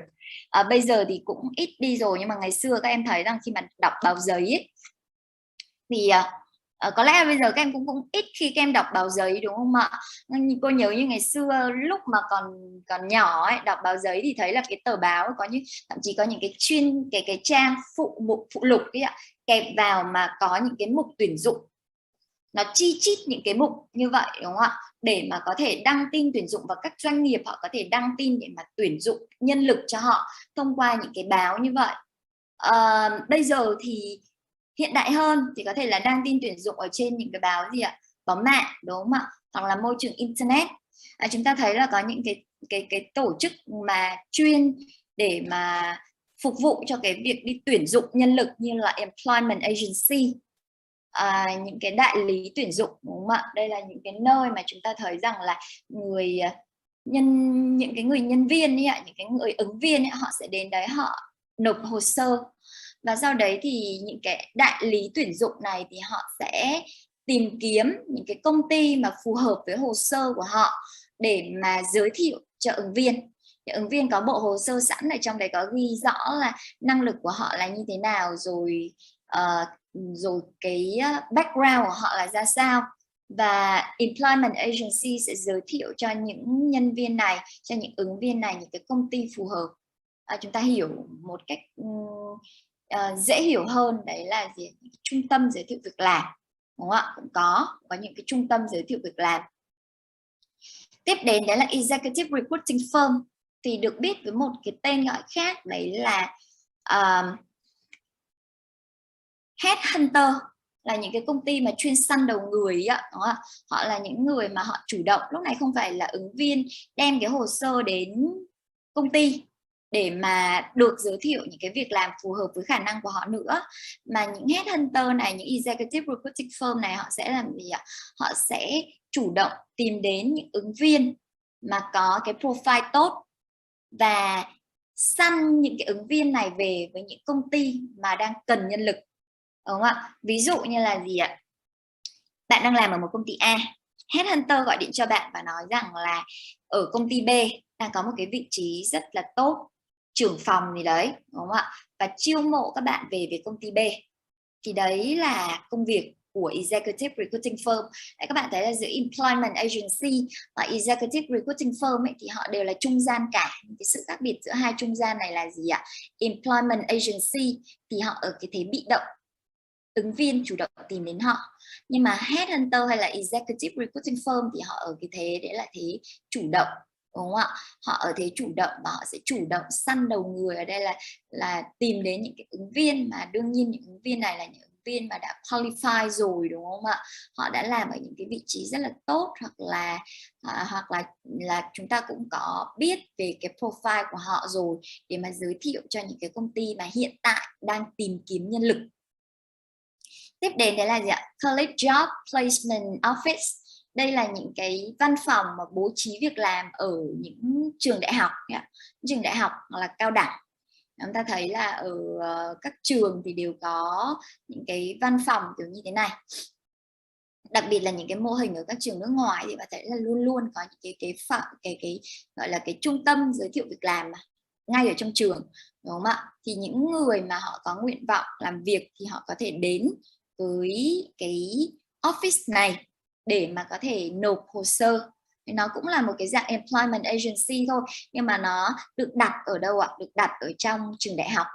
Bây giờ thì cũng ít đi rồi, nhưng mà ngày xưa các em thấy rằng khi mà đọc báo giấy ấy, thì có lẽ bây giờ các em cũng ít khi các em đọc báo giấy, đúng không ạ? Cô nhớ như ngày xưa lúc mà còn nhỏ ấy, đọc báo giấy thì thấy là cái tờ báo có những, thậm chí có những cái trang phụ lục ấy ạ, kẹp vào mà có những cái mục tuyển dụng, nó chi chít những cái mục như vậy, đúng không ạ? để mà có thể đăng tin tuyển dụng, và các doanh nghiệp họ có thể đăng tin để mà tuyển dụng nhân lực cho họ thông qua những cái báo như vậy. Bây giờ thì hiện đại hơn thì có thể là đăng tin tuyển dụng ở trên những cái báo gì ạ, có mạng, đúng không ạ, hoặc là môi trường internet. Chúng ta thấy là có những cái tổ chức mà chuyên để mà phục vụ cho cái việc đi tuyển dụng nhân lực như là employment agency, những cái đại lý tuyển dụng, đúng không ạ? Đây là những cái nơi mà chúng ta thấy rằng là những cái người nhân viên ấy, những cái người ứng viên ấy, họ sẽ đến đấy họ nộp hồ sơ, và sau đấy thì những cái đại lý tuyển dụng này thì họ sẽ tìm kiếm những cái công ty mà phù hợp với hồ sơ của họ để mà giới thiệu cho ứng viên. Thì ứng viên có bộ hồ sơ sẵn, ở trong đấy có ghi rõ là năng lực của họ là như thế nào, rồi rồi cái background của họ là ra sao, và employment agency sẽ giới thiệu cho những nhân viên này, cho những ứng viên này những cái công ty phù hợp. Chúng ta hiểu một cách dễ hiểu hơn, đấy là gì? Trung tâm giới thiệu việc làm, đúng không ạ? Cũng có những cái trung tâm giới thiệu việc làm. Tiếp đến đấy là executive recruiting firm, thì được biết với một cái tên gọi khác, đấy là headhunter, là những cái công ty mà chuyên săn đầu người ạ, đúng không? Họ là những người mà họ chủ động, lúc này không phải là ứng viên đem cái hồ sơ đến công ty để mà được giới thiệu những cái việc làm phù hợp với khả năng của họ nữa, mà những headhunter này, những executive recruiting firm này, họ sẽ làm gì ạ? Họ sẽ chủ động tìm đến những ứng viên mà có cái profile tốt và săn những cái ứng viên này về với những công ty mà đang cần nhân lực, đúng không ạ? Ví dụ như là gì ạ? Bạn đang làm ở một công ty A, headhunter gọi điện cho bạn và nói rằng là ở công ty B đang có một cái vị trí rất là tốt, trưởng phòng gì đấy, đúng không ạ? Và chiêu mộ các bạn về công ty B. Thì đấy là công việc của executive recruiting firm. Đấy, các bạn thấy là giữa employment agency và executive recruiting firm ấy, thì họ đều là trung gian cả. Cái sự khác biệt giữa hai trung gian này là gì ạ? Employment agency thì họ ở cái thế bị động, ứng viên chủ động tìm đến họ, nhưng mà headhunter hay là executive recruiting firm thì họ ở cái thế đấy là thế chủ động, đúng không ạ? Họ ở thế chủ động và họ sẽ chủ động săn đầu người, ở đây là tìm đến những cái ứng viên mà đương nhiên những ứng viên này là những ứng viên mà đã qualify rồi, đúng không ạ? Họ đã làm ở những cái vị trí rất là tốt, hoặc là chúng ta cũng có biết về cái profile của họ rồi để mà giới thiệu cho những cái công ty mà hiện tại đang tìm kiếm nhân lực. Tiếp đến đấy là gì ạ? College Job Placement Office. Đây là những cái văn phòng mà bố trí việc làm ở những trường đại học, trường đại học hoặc là cao đẳng. Chúng ta thấy là ở các trường thì đều có những cái văn phòng kiểu như thế này. Đặc biệt là những cái mô hình ở các trường nước ngoài thì bạn thấy là luôn luôn có những cái gọi là cái trung tâm giới thiệu việc làm mà ngay ở trong trường, đúng không ạ? Thì những người mà họ có nguyện vọng làm việc thì họ có thể đến với cái office này để mà có thể nộp hồ sơ. Nó cũng là một cái dạng employment agency thôi, nhưng mà nó được đặt ở đâu ạ? Được đặt ở trong trường đại học.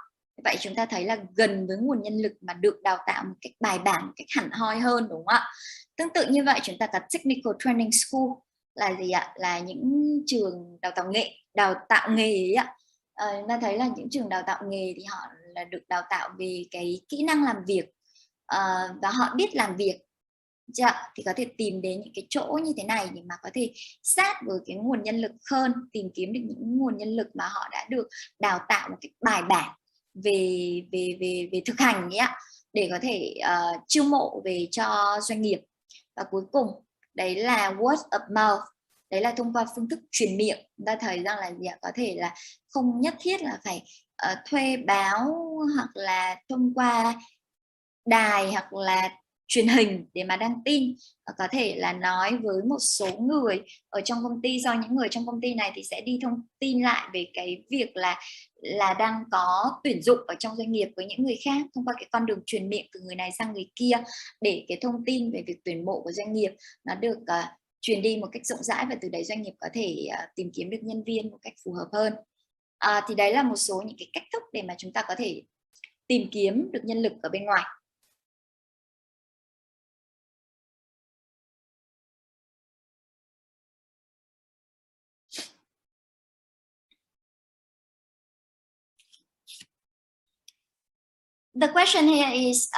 Vậy chúng ta thấy là gần với nguồn nhân lực mà được đào tạo một cách bài bản, một cách hẳn hoi hơn, đúng không ạ? Tương tự như vậy chúng ta có technical training school là gì ạ? Là những trường đào tạo nghề ấy ạ. Chúng ta thấy là những trường đào tạo nghề thì họ là được đào tạo về cái kỹ năng làm việc, và họ biết làm việc. Thì có thể tìm đến những cái chỗ như thế này để mà có thể sát với cái nguồn nhân lực hơn, tìm kiếm được những nguồn nhân lực mà họ đã được đào tạo một cách bài bản về thực hành ấy ạ, để có thể chiêu mộ về cho doanh nghiệp. Và cuối cùng đấy là word of mouth, đấy là thông qua phương thức truyền miệng. Chúng ta thấy rằng là gì ạ? Có thể là không nhất thiết là phải thuê báo hoặc là thông qua đài hoặc là truyền hình để mà đăng tin, có thể là nói với một số người ở trong công ty, do những người trong công ty này thì sẽ đi thông tin lại về cái việc là đang có tuyển dụng ở trong doanh nghiệp với những người khác, thông qua cái con đường truyền miệng từ người này sang người kia, để cái thông tin về việc tuyển mộ của doanh nghiệp nó được truyền đi một cách rộng rãi, và từ đấy doanh nghiệp có thể tìm kiếm được nhân viên một cách phù hợp hơn. Thì đấy là một số những cái cách thức để mà chúng ta có thể tìm kiếm được nhân lực ở bên ngoài. the question here is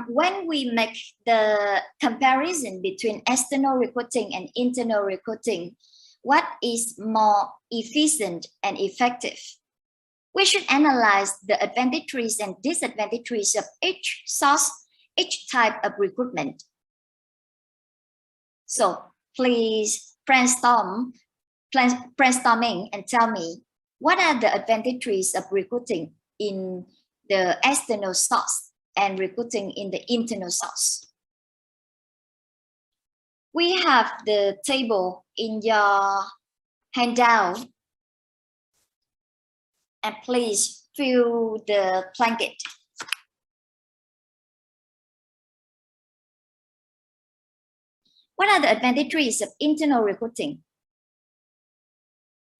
when we make the comparison between external recruiting and internal recruiting, what is more efficient and effective? We should analyze the advantages and disadvantages of each source, each type of recruitment. So please brainstorming and tell me what are the advantages of recruiting in the external source and recruiting in the internal source. We have the table in your handout, and please fill the blanket. What are the advantages of internal recruiting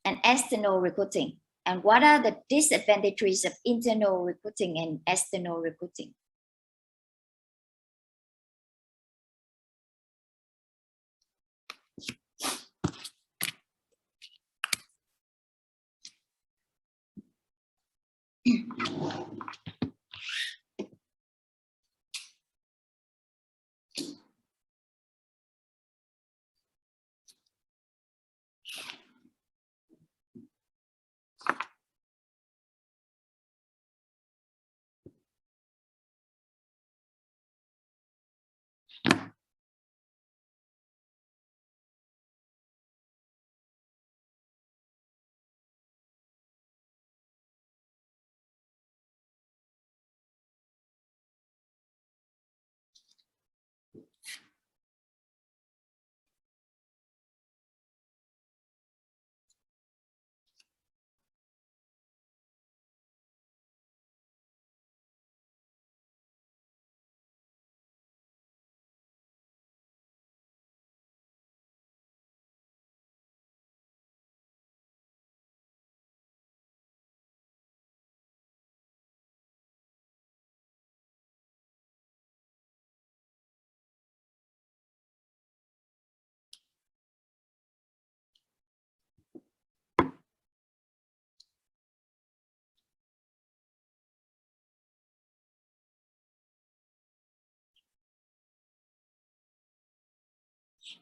and external recruiting? And what are the disadvantages of internal recruiting and external recruiting?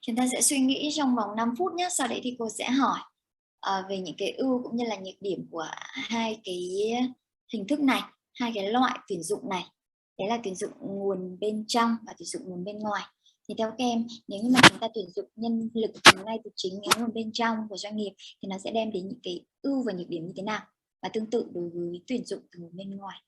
Chúng ta sẽ suy nghĩ trong vòng 5 phút nhé. Sau đấy thì cô sẽ hỏi về những cái ưu cũng như là nhược điểm của hai cái hình thức này, hai cái loại tuyển dụng này. Đấy là tuyển dụng nguồn bên trong và tuyển dụng nguồn bên ngoài. Thì theo các em, nếu như mà chúng ta tuyển dụng nhân lực ngay từ chính cái nguồn bên trong của doanh nghiệp thì nó sẽ đem đến những cái ưu và nhược điểm như thế nào? Và tương tự đối với tuyển dụng từ nguồn bên ngoài.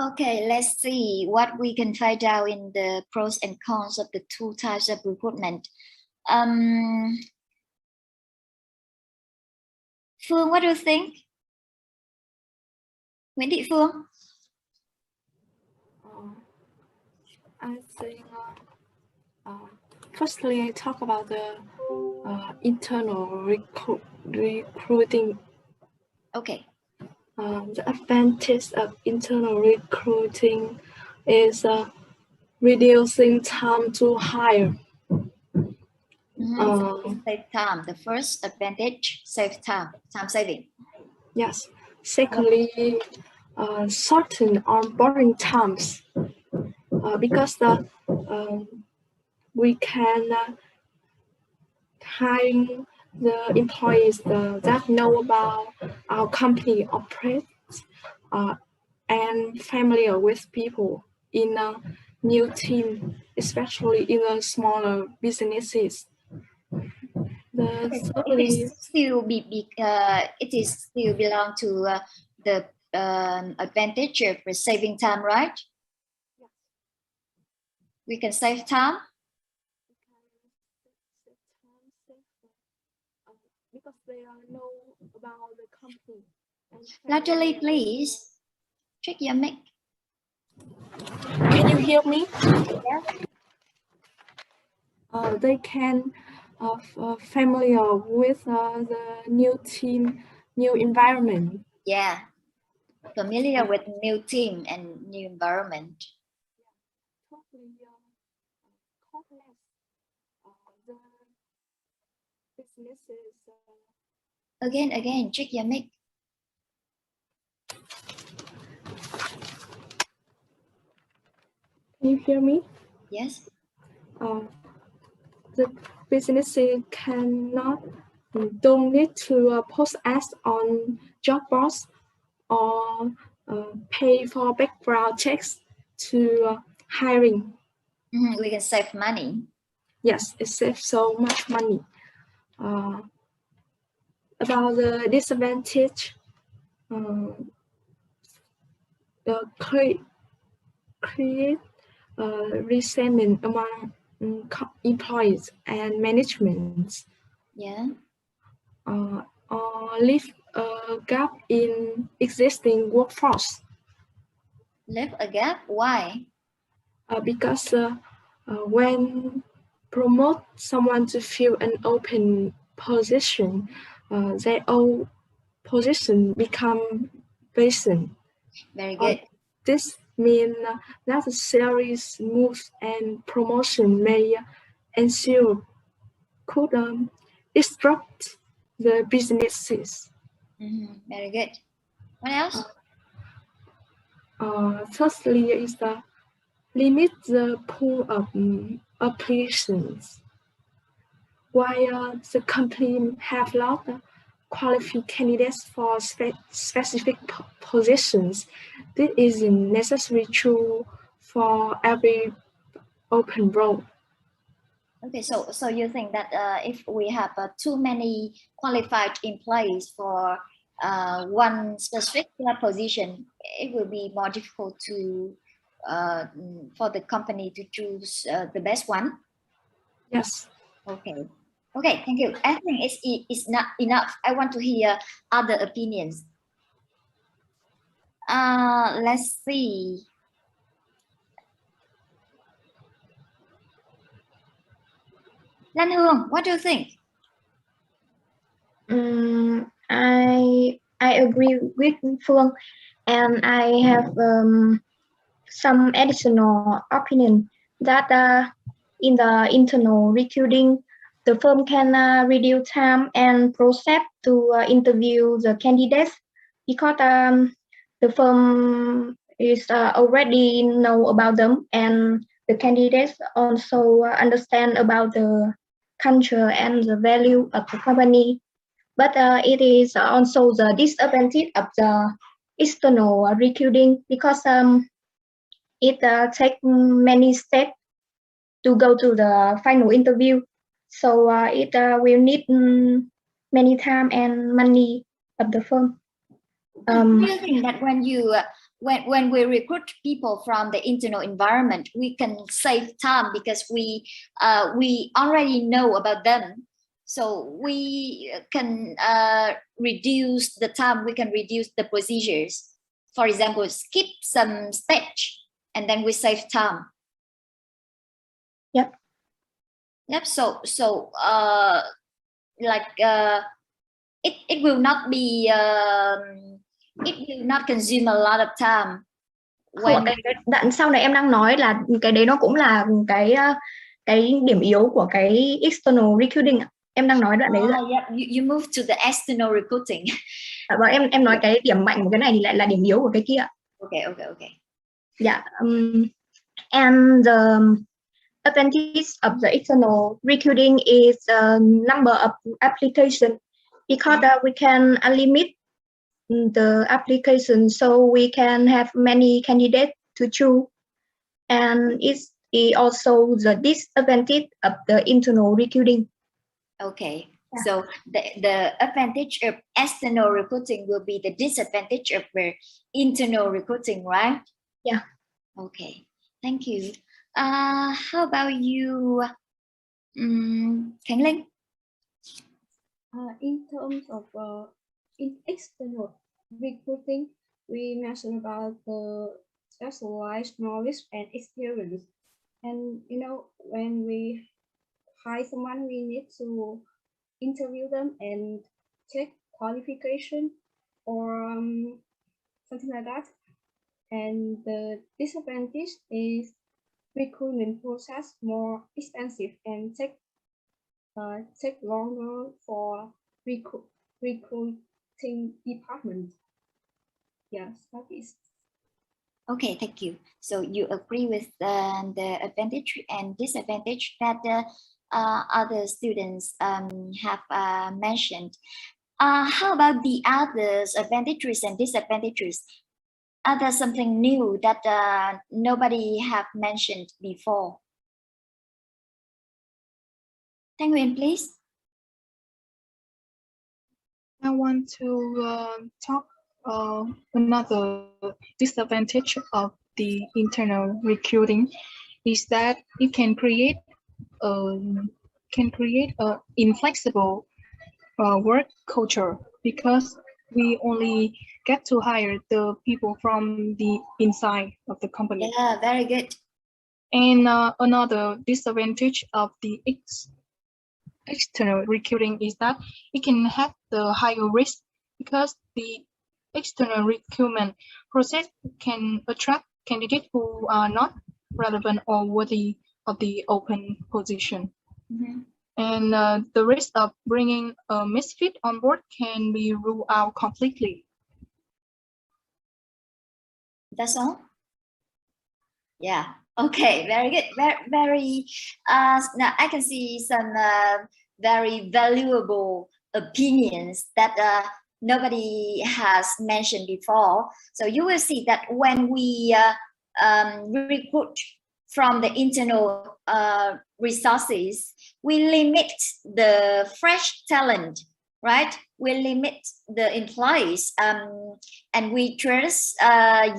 Okay, let's see what we can find out in the pros and cons of the two types of recruitment. Phương, what do you think? Nguyễn Thị Phương? I think, firstly, I talk about the internal recruiting. Okay. The advantage of internal recruiting is reducing time to hire. Save time. The first advantage, save time saving. Yes. Secondly, shorten onboarding times because we can hire the employees that know about our company operates and familiar with people in a new team, especially in the smaller businesses. It is still belong to the advantage of saving time, right? Yes. We can save time. Because they know about the company. Natalie, please check your mic. Can you hear me? Yes. They can familiar with the new team, new environment. Yeah, familiar with new team and new environment. Totally complex. The businesses. Again, check your mic. Can you hear me? Yes. The businesses don't need to post ads on job boards or pay for background checks to hiring. We can save money. Yes, it saves so much money. About the disadvantage, create resentment among employees and management. Yeah. Or leave a gap in existing workforce. Leave a gap? Why? Because when promote someone to fill an open position, their own position become vacant. Very good. This means that a series moves and promotion may ensure could disrupt the businesses. Very good. What else? Thirdly, is limit the pool of applications. While the company have lot of qualified candidates for specific positions, this isn't necessarily true for every open role. Okay, so you think that if we have too many qualified employees for one specific position, it will be more difficult to for the company to choose the best one? Yes. Okay. Okay, thank you. I think it's not enough. I want to hear other opinions. Let's see. Lan Hương, what do you think? I agree with Phương, and I have some additional opinion that in the internal recruiting, the firm can reduce time and process to interview the candidates because the firm is already know about them, and the candidates also understand about the culture and the value of the company. But it is also the disadvantage of the external recruiting because it takes many steps to go to the final interview. So it will need many time and money of the firm. Do you think that when when we recruit people from the internal environment, we can save time because we already know about them. So we can reduce the time, we can reduce the procedures. For example, skip some stage and then we save time. Yep. Yep. So it will not be it will not consume a lot of time. Không, cái đoạn sau này em đang nói là cái đấy nó cũng là cái điểm yếu của cái external recruiting ạ. Em đang nói đoạn đấy rồi. Yeah, you move to the external recruiting. Và em nói cái điểm mạnh của cái này thì lại là điểm yếu của cái kia. Okay. Yeah. And the advantage of the external recruiting is the number of applications, because we can limit the application, so we can have many candidates to choose. And it's also the disadvantage of the internal recruiting. Okay. Yeah. So the advantage of external recruiting will be the disadvantage of the internal recruiting, right? Yeah. Okay. Thank you. How about you, Khánh Linh? In terms of in external recruiting, we mentioned about the specialized knowledge and experience. And when we hire someone, we need to interview them and check qualification or something like that. And the disadvantage is recruitment process more expensive and take longer for recruiting department. Yes, that is. Okay, thank you. So you agree with the advantage and disadvantage that other students have mentioned. How about the others advantages and disadvantages? Are there something new that nobody have mentioned before? Thanh Huyền, please. I want to talk another disadvantage of the internal recruiting is that it can create a inflexible work culture, because we only get to hire the people from the inside of the company. Yeah, very good. And another disadvantage of the external recruiting is that it can have the higher risk, because the external recruitment process can attract candidates who are not relevant or worthy of the open position. Mm-hmm. And the risk of bringing a misfit on board can be ruled out completely. That's all? Yeah. Okay, very good. Very now I can see some very valuable opinions that nobody has mentioned before. So you will see that when we recruit from the internal resources, we limit the fresh talent, right? We limit the employees, and we just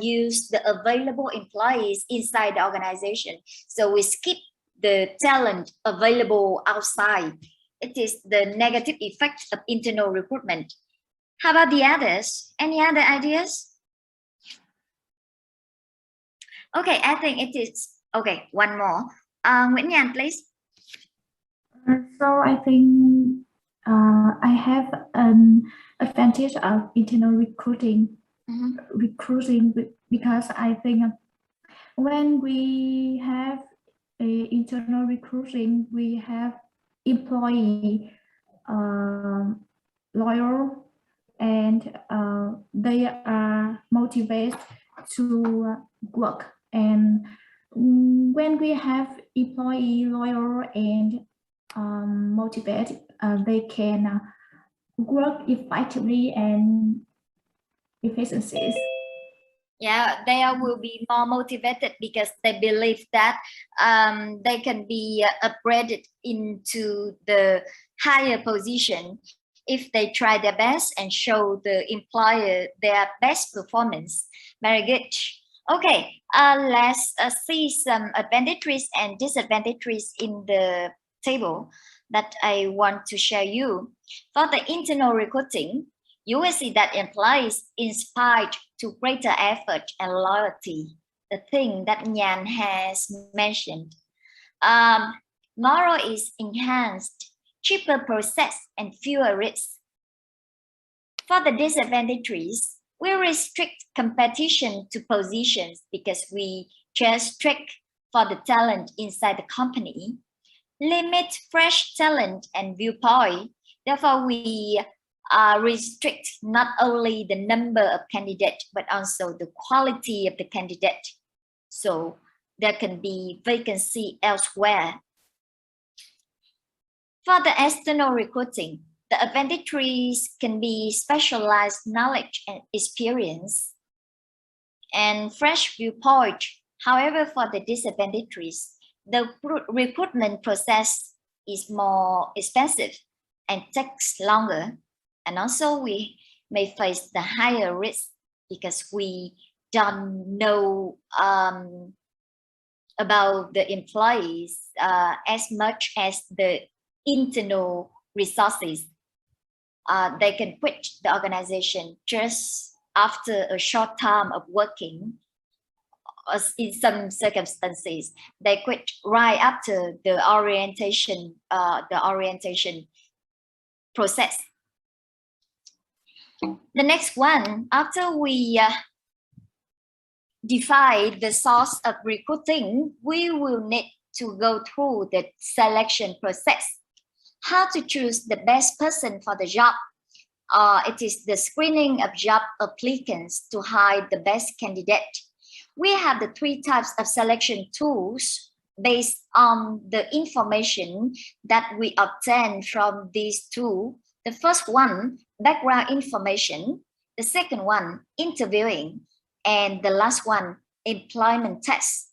use the available employees inside the organization. So we skip the talent available outside. It is the negative effect of internal recruitment. How about the others? Any other ideas? Okay, I think it is. Okay, one more. Nguyễn Nhàn, please. So I think I have an advantage of internal recruiting, because I think when we have a internal recruiting, we have employee loyal, and they are motivated to work. And when we have employee loyal and motivated, they can work effectively and efficiencies. Yeah, they will be more motivated because they believe that they can be upgraded into the higher position, if they try their best and show the employer their best performance. Very good. Okay, let's see some advantages and disadvantages in the table that I want to share you. For the internal recruiting, you will see that employees inspired to greater effort and loyalty, the thing that Nhan has mentioned. Moral is enhanced, cheaper process, and fewer risks. For the disadvantages, we restrict competition to positions because we just strict for the talent inside the company, limit fresh talent and viewpoint. Therefore, we restrict not only the number of candidates, but also the quality of the candidate. So there can be vacancy elsewhere. For the external recruiting, the advantages can be specialized knowledge and experience and fresh viewpoint. However, for the disadvantages, the recruitment process is more expensive and takes longer. And also we may face the higher risk because we don't know about the employees as much as the internal resources. They can quit the organization just after a short time of working. In some circumstances, they quit right after the orientation process. The next one, after we define the source of recruiting, we will need to go through the selection process. How to choose the best person for the job. It is the screening of job applicants to hire the best candidate. We have the 3 types of selection tools based on the information that we obtain from these two. The first one, background information. The second one, interviewing. And the last one, employment test.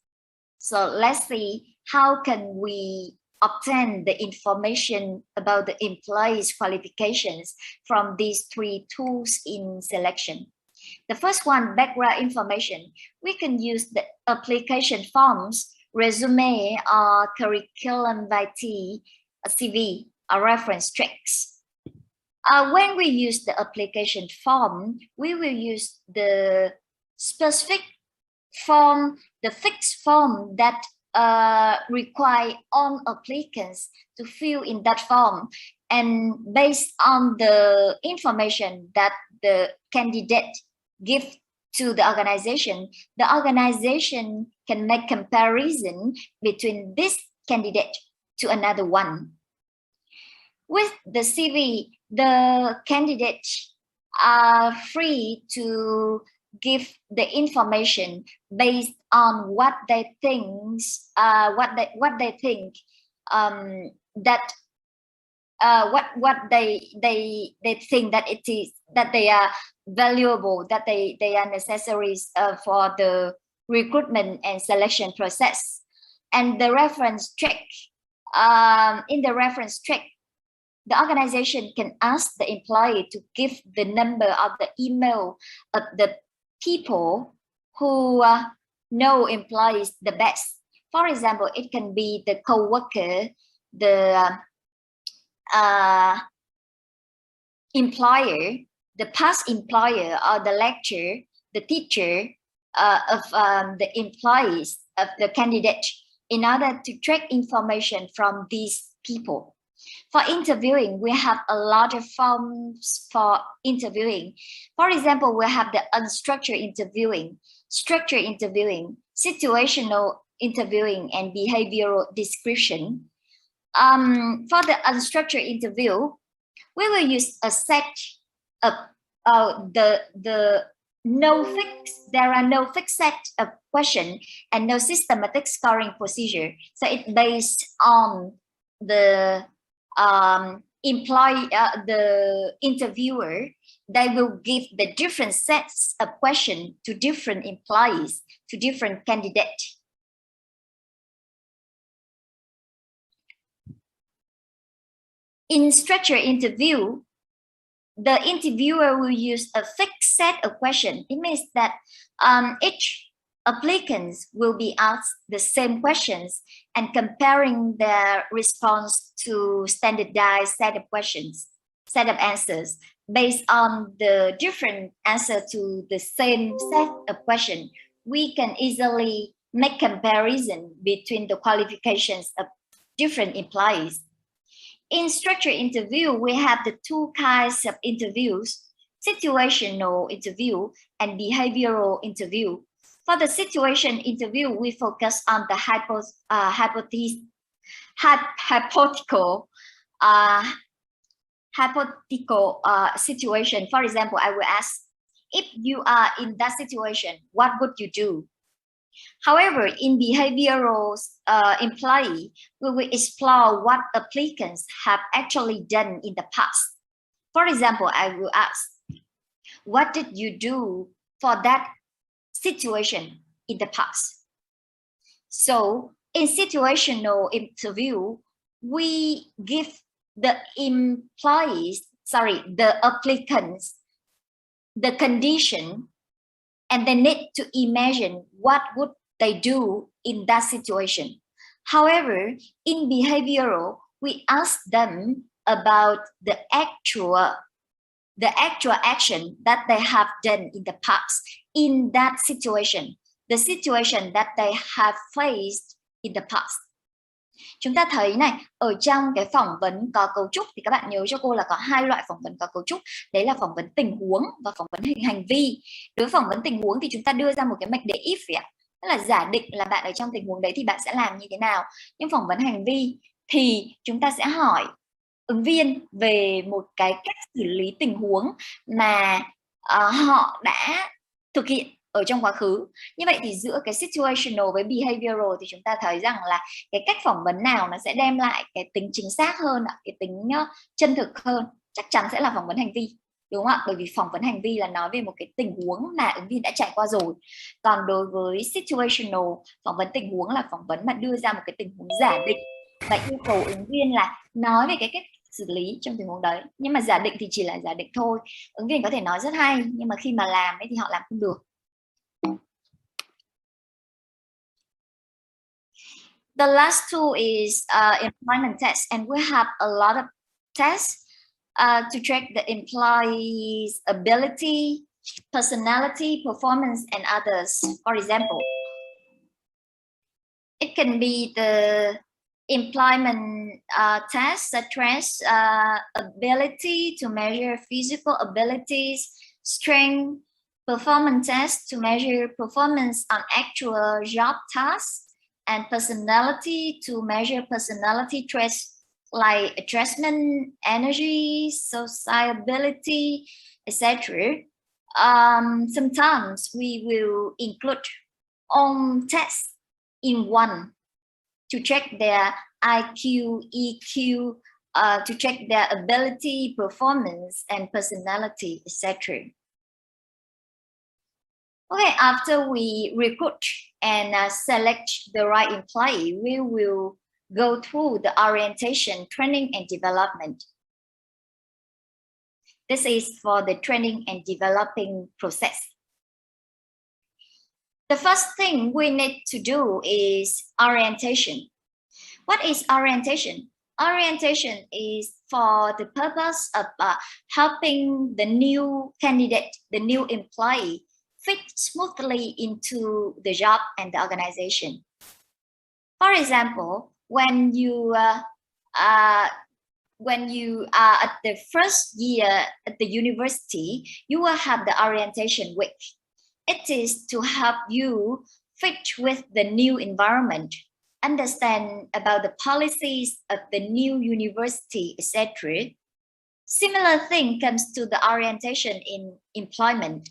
So let's see how can we obtain the information about the employee's qualifications from these 3 tools in selection. The first one, background information. We can use the application forms, resume, or curriculum vitae, a CV, or reference checks. When we use the application form, we will use the specific form, the fixed form that require all applicants to fill in that form, and based on the information that the candidate give to the organization can make comparison between this candidate to another one. With the CV, the candidates are free to give the information based on what they think that they think that it is, that they are valuable, that they are necessaries for the recruitment and selection process. And the reference check, in the reference check, the organization can ask the employee to give the number of the email of the people who know employees the best. For example, it can be the co-worker, the employer, the past employer, or the lecturer, the teacher of the employees of the candidate, in order to track information from these people. For interviewing, we have a lot of forms for interviewing. For example, we have the unstructured interviewing, structured interviewing, situational interviewing, and behavioral description. For the unstructured interview, we will use a set of there are no fixed set of questions and no systematic scoring procedure. So it's based on the the interviewer. They will give the different sets of questions to different employees, to different candidates. In structured interview, the interviewer will use a fixed set of questions. It means that each applicants will be asked the same questions and comparing their response to standardized set of questions, set of answers based on the different answer to the same set of questions. We can easily make comparison between the qualifications of different employees. In structured interview, we have the two kinds of interviews: situational interview and behavioral interview. For the situation interview, we focus on the hypothetical situation. For example, I will ask, if you are in that situation, what would you do? However, in behavioral employee, we will explore what applicants have actually done in the past. For example, I will ask, what did you do for that situation in the past? So in situational interview, we give the applicants, the condition, and they need to imagine what would they do in that situation. However, in behavioral, we ask them about the actual action that they have done in the past in that situation, the situation that they have faced in the past. Chúng ta thấy này, ở trong cái phỏng vấn có cấu trúc thì các bạn nhớ cho cô là có hai loại phỏng vấn có cấu trúc. Đấy là phỏng vấn tình huống và phỏng vấn hành vi. Đối với phỏng vấn tình huống thì chúng ta đưa ra một cái mệnh đề if ạ. Tức là giả định là bạn ở trong tình huống đấy thì bạn sẽ làm như thế nào. Nhưng phỏng vấn hành vi thì chúng ta sẽ hỏi ứng viên về một cái cách xử lý tình huống mà họ đã thực hiện ở trong quá khứ. Như vậy thì giữa cái situational với behavioral thì chúng ta thấy rằng là cái cách phỏng vấn nào nó sẽ đem lại cái tính chính xác hơn, cái tính chân thực hơn, chắc chắn sẽ là phỏng vấn hành vi, đúng không ạ? Bởi vì phỏng vấn hành vi là nói về một cái tình huống mà ứng viên đã trải qua rồi. Còn đối với situational, phỏng vấn tình huống là phỏng vấn mà đưa ra một cái tình huống giả định và yêu cầu ứng viên là nói về cái cách xử lý trong tình huống đấy. Nhưng mà giả định thì chỉ là giả định thôi. Ứng viên có thể nói rất hay nhưng mà khi mà làm ấy thì họ làm không được. The last tool is employment test, and we have a lot of tests to check the employee's ability, personality, performance, and others. For example, it can be the employment test such as ability to measure physical abilities, strength, performance test to measure performance on actual job tasks, and personality to measure personality traits like adjustment, energy, sociability, etc. Sometimes we will include all tests in one to check their IQ, EQ, to check their ability, performance, and personality, etc. Okay, after we recruit and select the right employee, we will go through the orientation, training, and development. This is for the training and developing process. The first thing we need to do is orientation. What is orientation? Orientation is for the purpose of helping the new candidate, the new employee, fit smoothly into the job and the organization. For example, when you are at the first year at the university, you will have the orientation week. It is to help you fit with the new environment, understand about the policies of the new university, etc. Similar thing comes to the orientation in employment.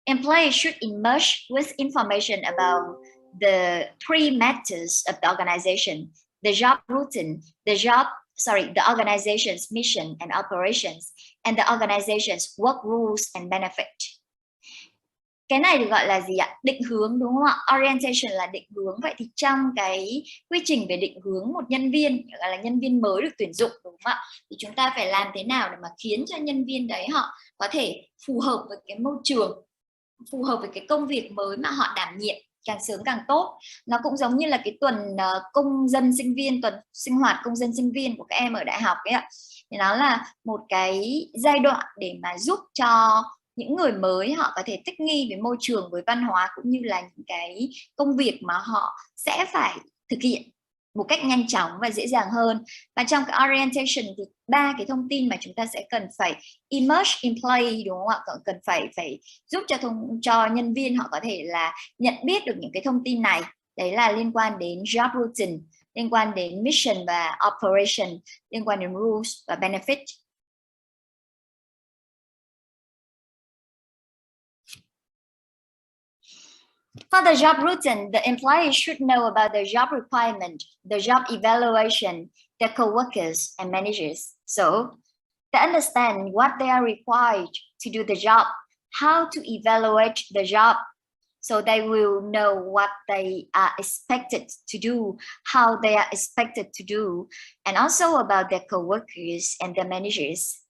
Employees should emerge with information about the three matters of the organization: the job routine, the organization's mission and operations, and the organization's work rules and benefit. cái này được gọi là gì ạ? Định hướng, đúng không ạ? Orientation là định hướng. Vậy thì trong cái quy trình về định hướng một nhân viên, gọi là nhân viên mới được tuyển dụng, đúng không ạ? Thì chúng ta phải làm thế nào để mà khiến cho nhân viên đấy họ có thể phù hợp với cái môi trường, phù hợp với cái công việc mới mà họ đảm nhiệm, càng sớm càng tốt. Nó cũng giống như là cái tuần công dân sinh viên, tuần sinh hoạt công dân sinh viên của các em ở đại học ấy ạ. Thì nó là một cái giai đoạn để mà giúp cho những người mới họ có thể thích nghi với môi trường, với văn hóa, cũng như là những cái công việc mà họ sẽ phải thực hiện một cách nhanh chóng và dễ dàng hơn. Và trong cái orientation thì 3 cái thông tin mà chúng ta sẽ cần phải immerse in play, đúng không ạ? Cần phải giúp cho nhân viên họ có thể là nhận biết được những cái thông tin này. Đấy là liên quan đến job routine, liên quan đến mission và operation, liên quan đến rules và benefit. For the job routine, the employee should know about the job requirement, the job evaluation, their co-workers and managers. So, to understand what they are required to do the job, how to evaluate the job, so they will know what they are expected to do, how they are expected to do, and also about their co-workers and their managers.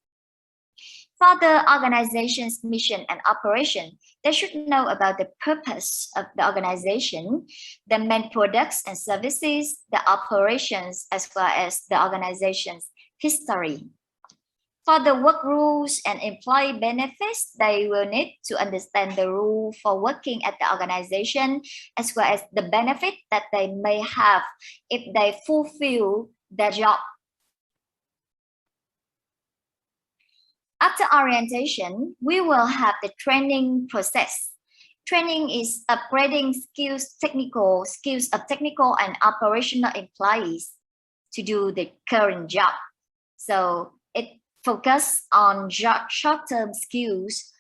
For the organization's mission and operation, they should know about the purpose of the organization, the main products and services, the operations, as well as the organization's history. For the work rules and employee benefits, they will need to understand the rule for working at the organization, as well as the benefit that they may have if they fulfill their job. After orientation, we will have the training process. Training is upgrading technical skills of technical and operational employees to do the current job. So it focuses on short-term skills,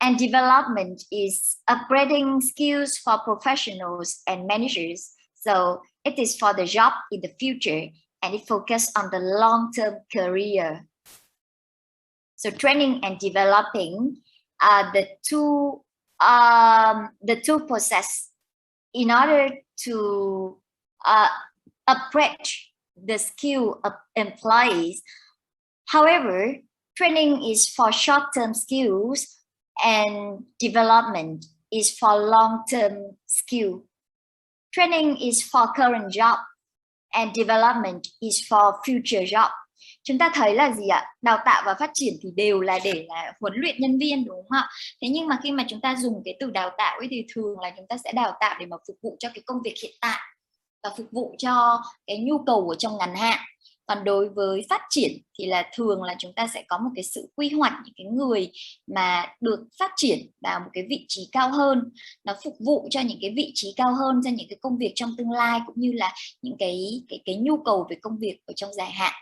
and development is upgrading skills for professionals and managers. So it is for the job in the future, and it focuses on the long-term career. So training and developing are the two process in order to upgrade the skill of employees. However, training is for short-term skills and development is for long-term skill. Training is for current job and development is for future job. Chúng ta thấy là gì ạ? Đào tạo và phát triển thì đều là để là huấn luyện nhân viên, đúng không ạ? Thế nhưng mà khi mà chúng ta dùng cái từ đào tạo ấy thì thường là chúng ta sẽ đào tạo để mà phục vụ cho cái công việc hiện tại và phục vụ cho cái nhu cầu ở trong ngắn hạn. Còn đối với phát triển thì là thường là chúng ta sẽ có một cái sự quy hoạch những cái người mà được phát triển vào một cái vị trí cao hơn, nó phục vụ cho những cái vị trí cao hơn, cho những cái công việc trong tương lai, cũng như là những cái nhu cầu về công việc ở trong dài hạn.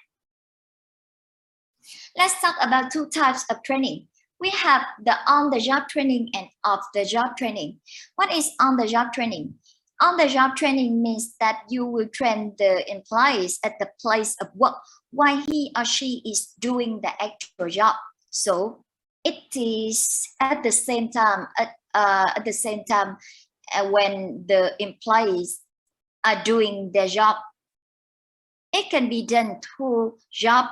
Let's talk about two types of training. We have the on-the-job training and off-the-job training. What is on-the-job training? On-the-job training means that you will train the employees at the place of work while he or she is doing the actual job. So it is at the same time when the employees are doing their job. It can be done through job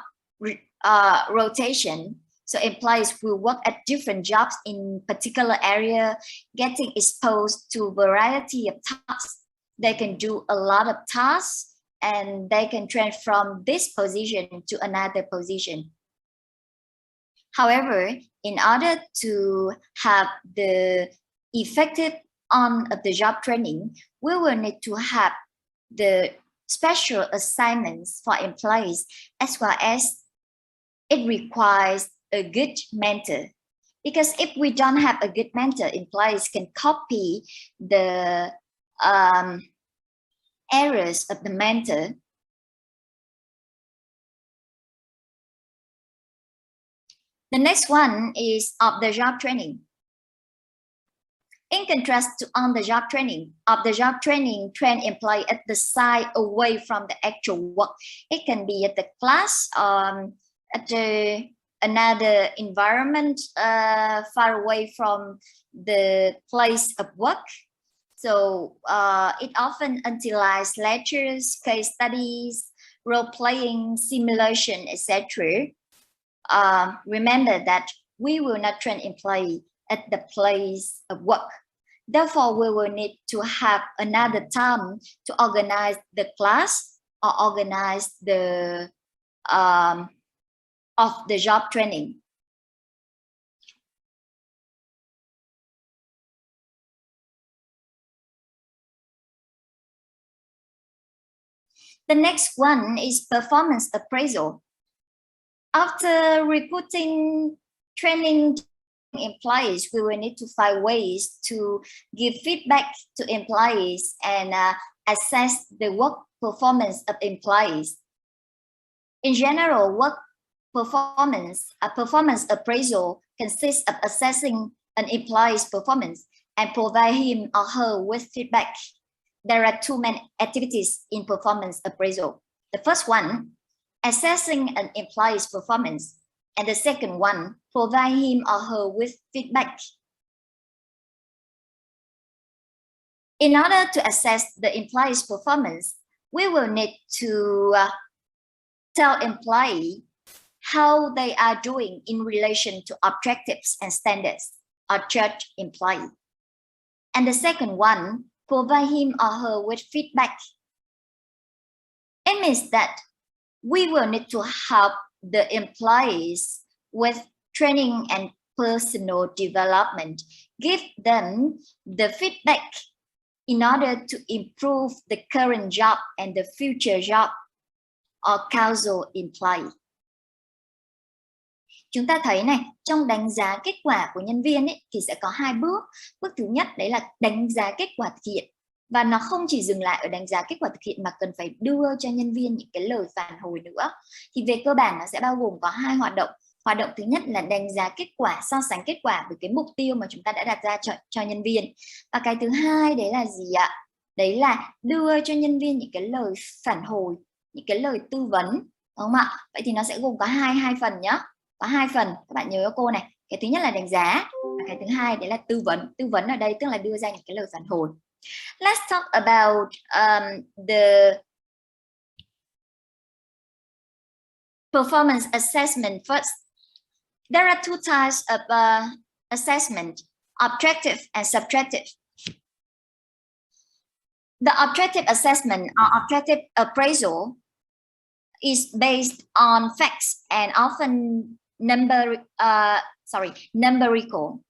rotation. So employees will work at different jobs in particular area, getting exposed to variety of tasks. They can do a lot of tasks and they can train from this position to another position. However, in order to have the effective on-the-job training, we will need to have the special assignments for employees, as well as it requires a good mentor. Because if we don't have a good mentor, employees can copy the errors of the mentor. The next one is off-the-job training. In contrast to on-the-job training, off-the-job training train employee at the site away from the actual work. It can be at the class, at the another environment far away from the place of work. So it often utilizes lectures, case studies, role-playing, simulation, etc. Remember that we will not train employee at the place of work. Therefore, we will need to have another time to organize the class or organize the of the job training. The next one is performance appraisal. After recruiting, training employees, we will need to find ways to give feedback to employees and assess the work performance of employees. In general, work performance appraisal consists of assessing an employee's performance and provide him or her with feedback. There are two main activities in performance appraisal. The first one, assessing an employee's performance, and the second one, provide him or her with feedback. In order to assess the employee's performance, we will need to tell employee how they are doing in relation to objectives and standards, or judge employee. And the second one, provide him or her with feedback. It means that we will need to help the employees with training and personal development, give them the feedback in order to improve the current job and the future job or causal employee. Chúng ta thấy này, trong đánh giá kết quả của nhân viên ấy, thì sẽ có hai bước. Bước thứ nhất đấy là đánh giá kết quả thực hiện. Và nó không chỉ dừng lại ở đánh giá kết quả thực hiện mà cần phải đưa cho nhân viên những cái lời phản hồi nữa. Thì về cơ bản nó sẽ bao gồm có hai hoạt động. Hoạt động thứ nhất là đánh giá kết quả, so sánh kết quả với cái mục tiêu mà chúng ta đã đặt ra cho nhân viên. Và cái thứ hai đấy là gì ạ? Đấy là đưa cho nhân viên những cái lời phản hồi, những cái lời tư vấn, đúng không ạ? Vậy thì nó sẽ gồm có hai phần nhé. Có hai phần, các bạn nhớ cô này. Cái thứ nhất là đánh giá, và cái thứ hai đấy là tư vấn. Tư vấn ở đây tức là đưa ra những cái lời phản hồi. Let's talk about the performance assessment first. There are two types of assessment, objective and subjective. The objective assessment or objective appraisal is based on facts and often numerical.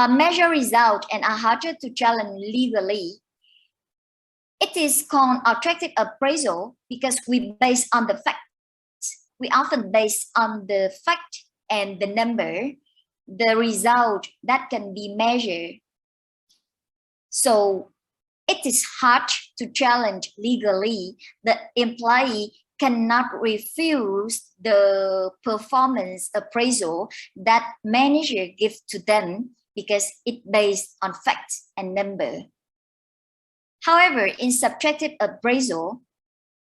Measure result and are harder to challenge legally. It is called objective appraisal because we base on the facts. We often base on the fact and the number, the result that can be measured. So it is hard to challenge legally. The employee cannot refuse the performance appraisal that manager gives to them because it's based on facts and number. However, in subjective appraisal,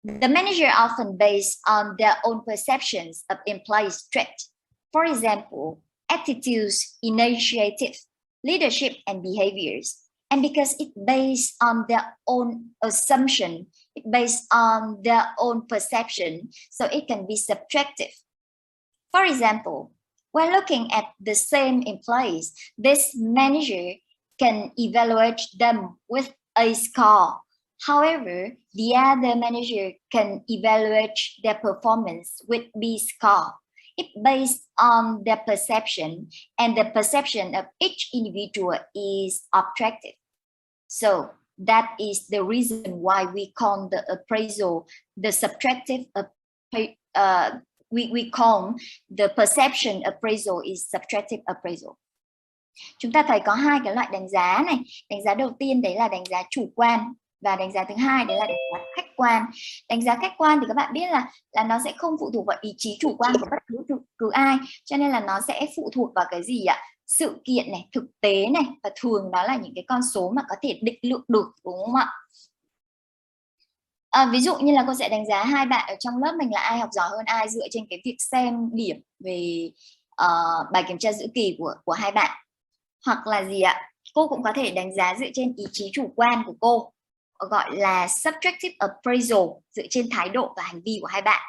the manager often based on their own perceptions of employees' traits. For example, attitudes, initiative, leadership, and behaviors. And because it's based on their own assumption, it's based on their own perception, so it can be subjective. For example, when looking at the same employees, this manager can evaluate them with a score. However, the other manager can evaluate their performance with B score. It's based on their perception, and the perception of each individual is objective. So that is the reason why we call the appraisal the subjective. We call the perception appraisal is subjective appraisal. Chúng ta thấy có hai cái loại đánh giá này. Đánh giá đầu tiên đấy là đánh giá chủ quan, và đánh giá thứ hai đấy là đánh giá khách quan. Đánh giá khách quan thì các bạn biết là nó sẽ không phụ thuộc vào ý chí chủ quan của bất cứ ai, cho nên là nó sẽ phụ thuộc vào cái gì ạ? Sự kiện này, thực tế này, và thường đó là những cái con số mà có thể định lượng được, đúng không ạ? Ví dụ như là cô sẽ đánh giá hai bạn ở trong lớp mình là ai học giỏi hơn ai dựa trên cái việc xem điểm về bài kiểm tra giữa kỳ của hai bạn. Hoặc là gì ạ? Cô cũng có thể đánh giá dựa trên ý chí chủ quan của cô, gọi là subjective appraisal, dựa trên thái độ và hành vi của hai bạn.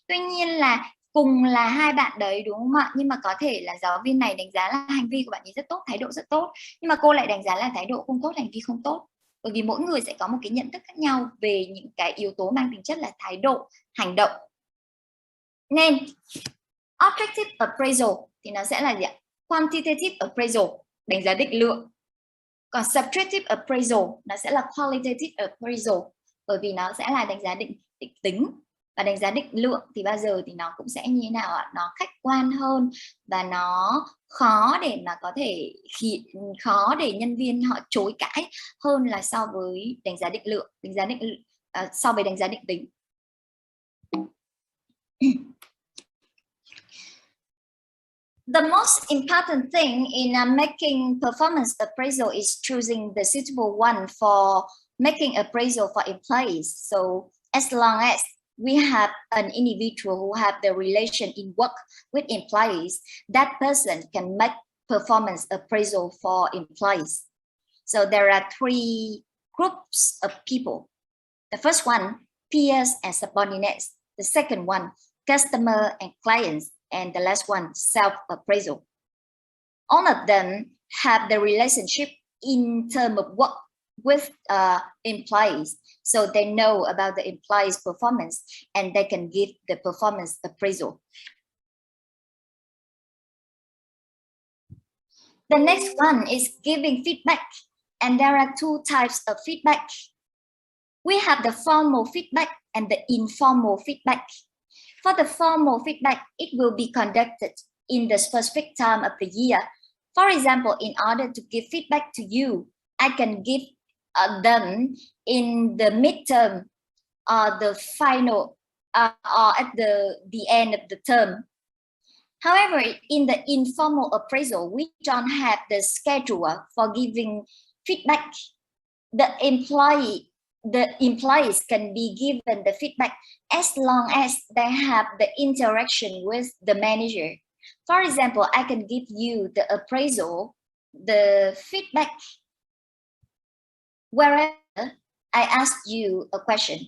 Tuy nhiên là cùng là hai bạn đấy, đúng không ạ? Nhưng mà có thể là giáo viên này đánh giá là hành vi của bạn ấy rất tốt, thái độ rất tốt, nhưng mà cô lại đánh giá là thái độ không tốt, hành vi không tốt. Bởi vì mỗi người sẽ có một cái nhận thức khác nhau về những cái yếu tố mang tính chất là thái độ, hành động. Nên objective appraisal thì nó sẽ là gì ạ? Quantitative appraisal, đánh giá định lượng. Còn subjective appraisal nó sẽ là qualitative appraisal, bởi vì nó sẽ là đánh giá định tính. Và đánh giá định lượng thì bao giờ thì nó cũng sẽ như thế nào ạ? Nó khách quan hơn và nó khó để mà có thể khó để nhân viên họ chối cãi hơn là so với đánh giá định lượng, so với đánh giá định tính. The most important thing in making performance appraisal is choosing the suitable one for making appraisal for employees. So as long as we have an individual who have the relation in work with employees, that person can make performance appraisal for employees. So there are three groups of people. The first one, peers and subordinates. The second one, customer and clients. And the last one, self-appraisal. All of them have the relationship in terms of work with employees. So they know about the employees' performance and they can give the performance appraisal. The next one is giving feedback. And there are two types of feedback. We have the formal feedback and the informal feedback. For the formal feedback, it will be conducted in the specific time of the year. For example, in order to give feedback to you, I can give them in the midterm, the final, or at the end of the term. However, in the informal appraisal, we don't have the schedule for giving feedback. The employees can be given the feedback as long as they have the interaction with the manager. For example, I can give you the appraisal, the feedback, wherever I ask you a question.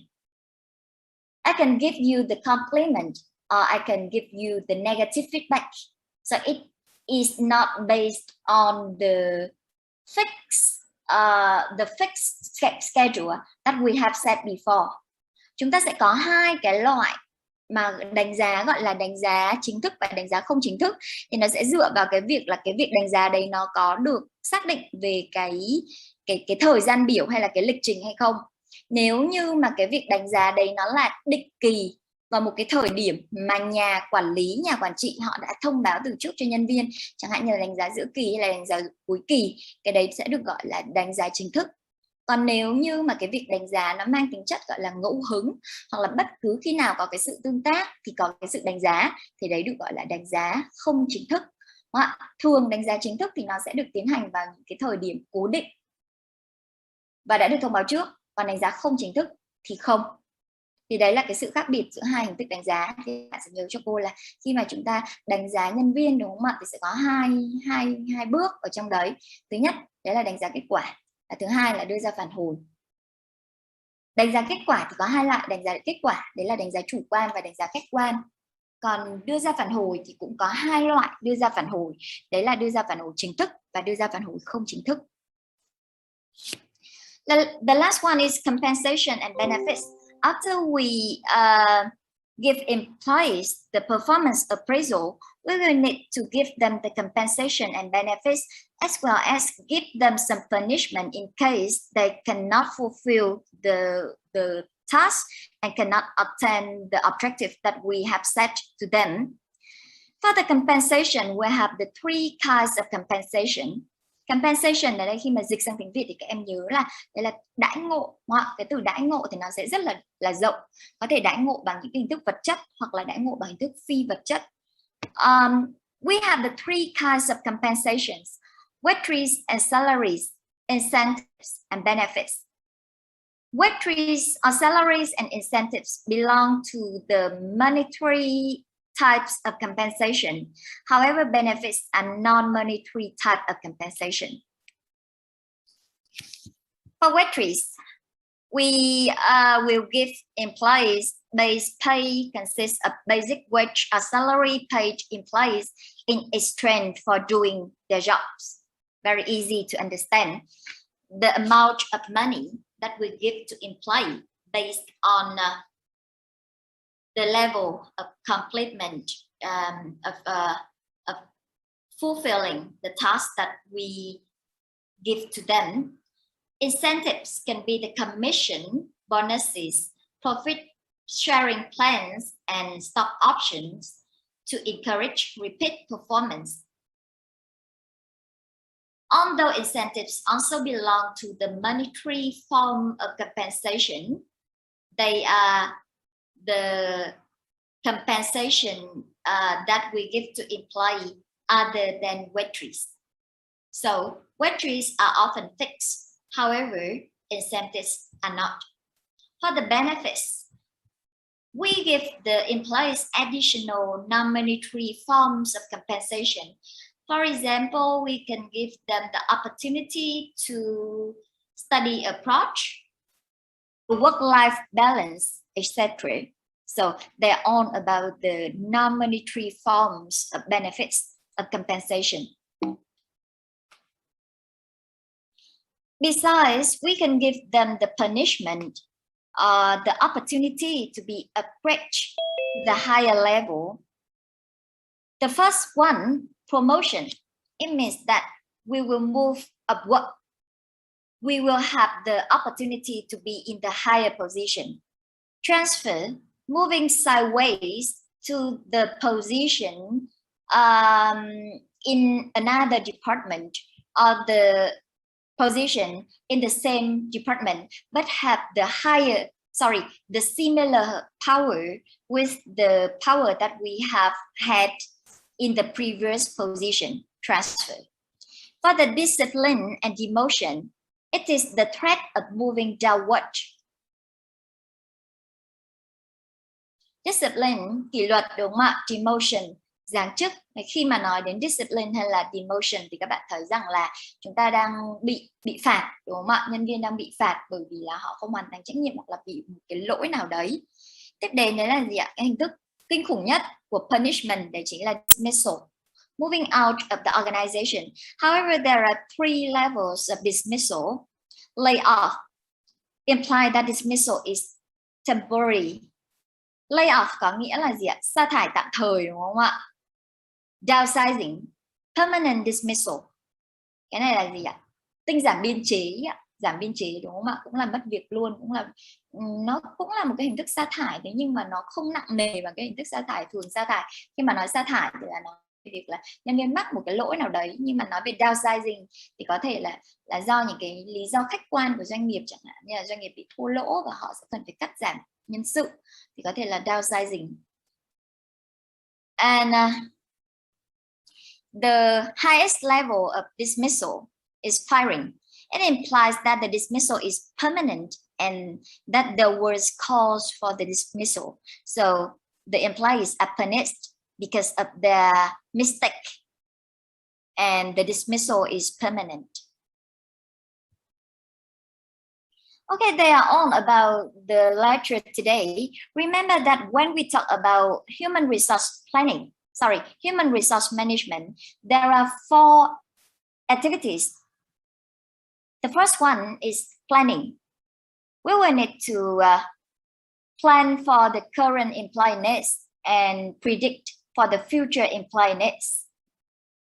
I can give you the compliment or I can give you the negative feedback. So it is not based on the fixed schedule that we have said before. Chúng ta sẽ có hai cái loại mà đánh giá, gọi là đánh giá chính thức và đánh giá không chính thức. Thì nó sẽ dựa vào cái việc là cái việc đánh giá đấy nó có được xác định về cái thời gian biểu hay là cái lịch trình hay không. Nếu như mà cái việc đánh giá đấy nó là định kỳ vào một cái thời điểm mà nhà quản lý, nhà quản trị họ đã thông báo từ trước cho nhân viên, chẳng hạn như là đánh giá giữa kỳ hay là đánh giá cuối kỳ, cái đấy sẽ được gọi là đánh giá chính thức. Còn nếu như mà cái việc đánh giá nó mang tính chất gọi là ngẫu hứng, hoặc là bất cứ khi nào có cái sự tương tác thì có cái sự đánh giá, thì đấy được gọi là đánh giá không chính thức. Thường đánh giá chính thức thì nó sẽ được tiến hành vào những cái thời điểm cố định và đã được thông báo trước, còn đánh giá không chính thức thì không. Thì đấy là cái sự khác biệt giữa hai hình thức đánh giá. Thì bạn sẽ nhớ cho cô là khi mà chúng ta đánh giá nhân viên, đúng không ạ, thì sẽ có hai bước ở trong đấy. Thứ nhất đấy là đánh giá kết quả, và thứ hai là đưa ra phản hồi. Đánh giá kết quả thì có hai loại đánh giá kết quả, đấy là đánh giá chủ quan và đánh giá khách quan. Còn đưa ra phản hồi thì cũng có hai loại đưa ra phản hồi, đấy là đưa ra phản hồi chính thức và đưa ra phản hồi không chính thức. The last one is compensation and benefits. After we give employees the performance appraisal, we will need to give them the compensation and benefits, as well as give them some punishment in case they cannot fulfill the task and cannot obtain the objective that we have set to them. For the compensation, we have the three kinds of compensation. Compensation ở đây khi mà dịch sang tiếng Việt thì các em nhớ là đây là đãi ngộ. Cái từ đãi ngộ thì nó sẽ rất là rộng, có thể đãi ngộ bằng những hình thức vật chất hoặc là đãi ngộ bằng hình thức phi vật chất. We have the three kinds of compensations: wages and salaries, incentives and benefits. Wages or salaries and incentives belong to the monetary types of compensation. However, benefits are non-monetary type of compensation. For wages, we will give employees base pay consists of basic wage or salary paid employees in exchange for doing their jobs. Very easy to understand. The amount of money that we give to employee based on the level of completion of fulfilling the task that we give to them. Incentives can be the commission, bonuses, profit sharing plans, and stock options to encourage repeat performance. Although incentives also belong to the monetary form of compensation, they are the compensation that we give to employee other than wages. So wages are often fixed. However, incentives are not. For the benefits, we give the employees additional non-monetary forms of compensation. For example, we can give them the opportunity to study abroad, work-life balance, etc. So they're all about the non-monetary forms of benefits of compensation. Besides, we can give them the punishment, the opportunity to be upgraded to the higher level. The first one, promotion, it means that we will move upward. We will have the opportunity to be in the higher position. Transfer, moving sideways to the position in another department or the position in the same department, but have the similar power with the power that we have had in the previous position, transfer. For the discipline and demotion, it is the threat of moving downward. Discipline, kỷ luật đúng không ạ? Demotion, giáng chức. Khi mà nói đến discipline hay là demotion thì các bạn thấy rằng là chúng ta đang bị phạt, đúng không ạ? Nhân viên đang bị phạt bởi vì là họ không hoàn thành trách nhiệm hoặc là bị một cái lỗi nào đấy. Tiếp đến đấy là gì ạ? Cái hình thức kinh khủng nhất của punishment đấy chính là dismissal, moving out of the organization. However, there are 3 levels of dismissal. Layoff, imply that dismissal is temporary. Layoff có nghĩa là gì ạ? Sa thải tạm thời, đúng không ạ? Downsizing, permanent dismissal. Cái này là gì ạ? Tinh giảm biên chế, giảm biên chế đúng không ạ? Cũng là mất việc luôn, nó cũng là một cái hình thức sa thải, thế nhưng mà nó không nặng nề bằng cái hình thức sa thải. Thường sa thải, khi mà nói sa thải thì là nói việc là nhân viên mắc một cái lỗi nào đấy, nhưng mà nói về downsizing thì có thể là do những cái lý do khách quan của doanh nghiệp, chẳng hạn như là doanh nghiệp bị thua lỗ và họ sẽ cần phải cắt giảm nhân sự thì có thể là downsizing. And the highest level of dismissal is firing. It implies that the dismissal is permanent and that there was cause for the dismissal. So the employees are punished because of their mistake, and the dismissal is permanent. Okay, they are all about the lecture today. Remember that when we talk about human resource management, there are 4 activities. The first one is planning. We will need to plan for the current employee needs and predict for the future employee needs.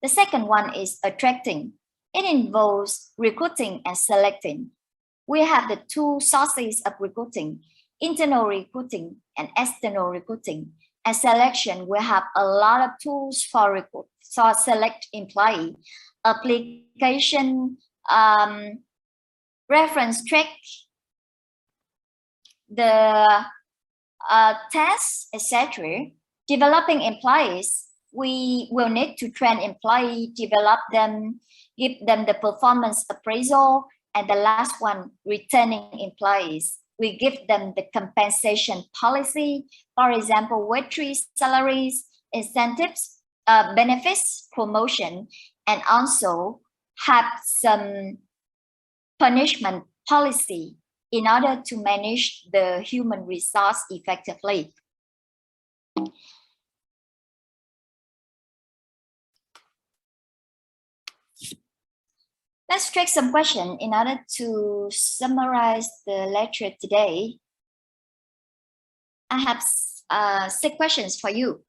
The second one is attracting. It involves recruiting and selecting. We have the 2 sources of recruiting, internal recruiting and external recruiting. As selection, we have a lot of tools for select employee, application, reference check, the tests, etc. Developing employees, we will need to train employees, develop them, give them the performance appraisal, And the last one, returning employees. We give them the compensation policy, for example, wage, salaries, incentives, benefits, promotion, and also have some punishment policy in order to manage the human resource effectively. Let's check some questions in order to summarize the lecture today. I have 6 questions for you.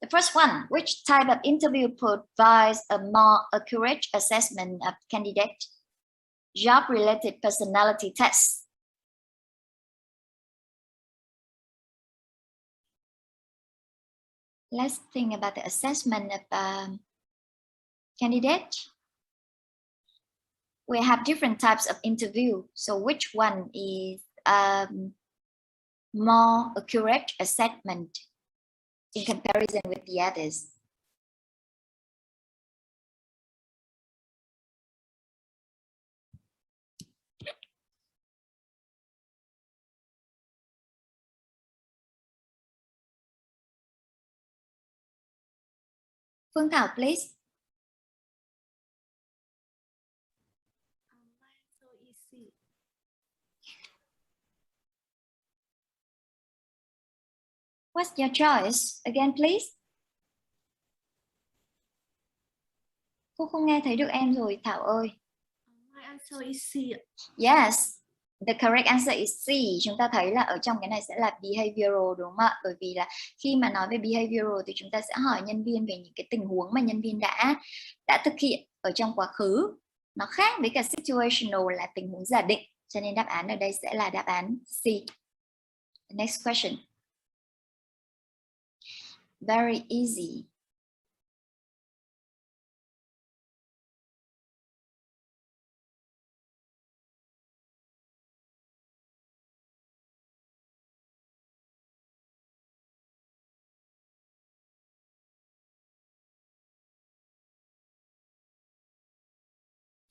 The first one, which type of interview provides a more accurate assessment of candidate? Job-related personality tests. Let's think about the assessment of candidate. We have different types of interview. So which one is more accurate assessment in comparison with the others? Phương Thảo, please. What's your choice? Again, please. Cô không nghe thấy được em rồi, Thảo ơi. My answer is C. Yes, the correct answer is C. Chúng ta thấy là ở trong cái này sẽ là behavioral đúng không ạ? Bởi vì là khi mà nói về behavioral thì chúng ta sẽ hỏi nhân viên về những cái tình huống mà nhân viên đã thực hiện ở trong quá khứ. Nó khác với cả situational là tình huống giả định. Cho nên đáp án ở đây sẽ là đáp án C. Next question. Very easy.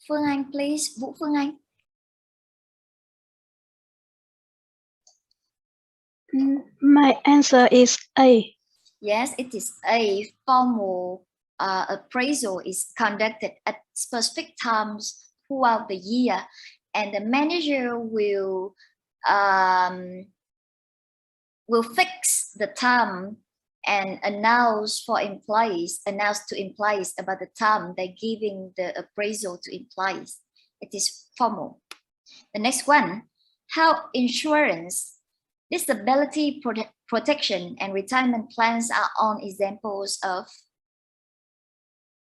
Phương Anh, please. Vũ Phương Anh. My answer is A. Yes, it is A. Formal appraisal is conducted at specific times throughout the year, and the manager will fix the time and announce to employees about the time they're giving the appraisal to employees. It is formal. The next one, health insurance, disability protection, and retirement plans are all examples of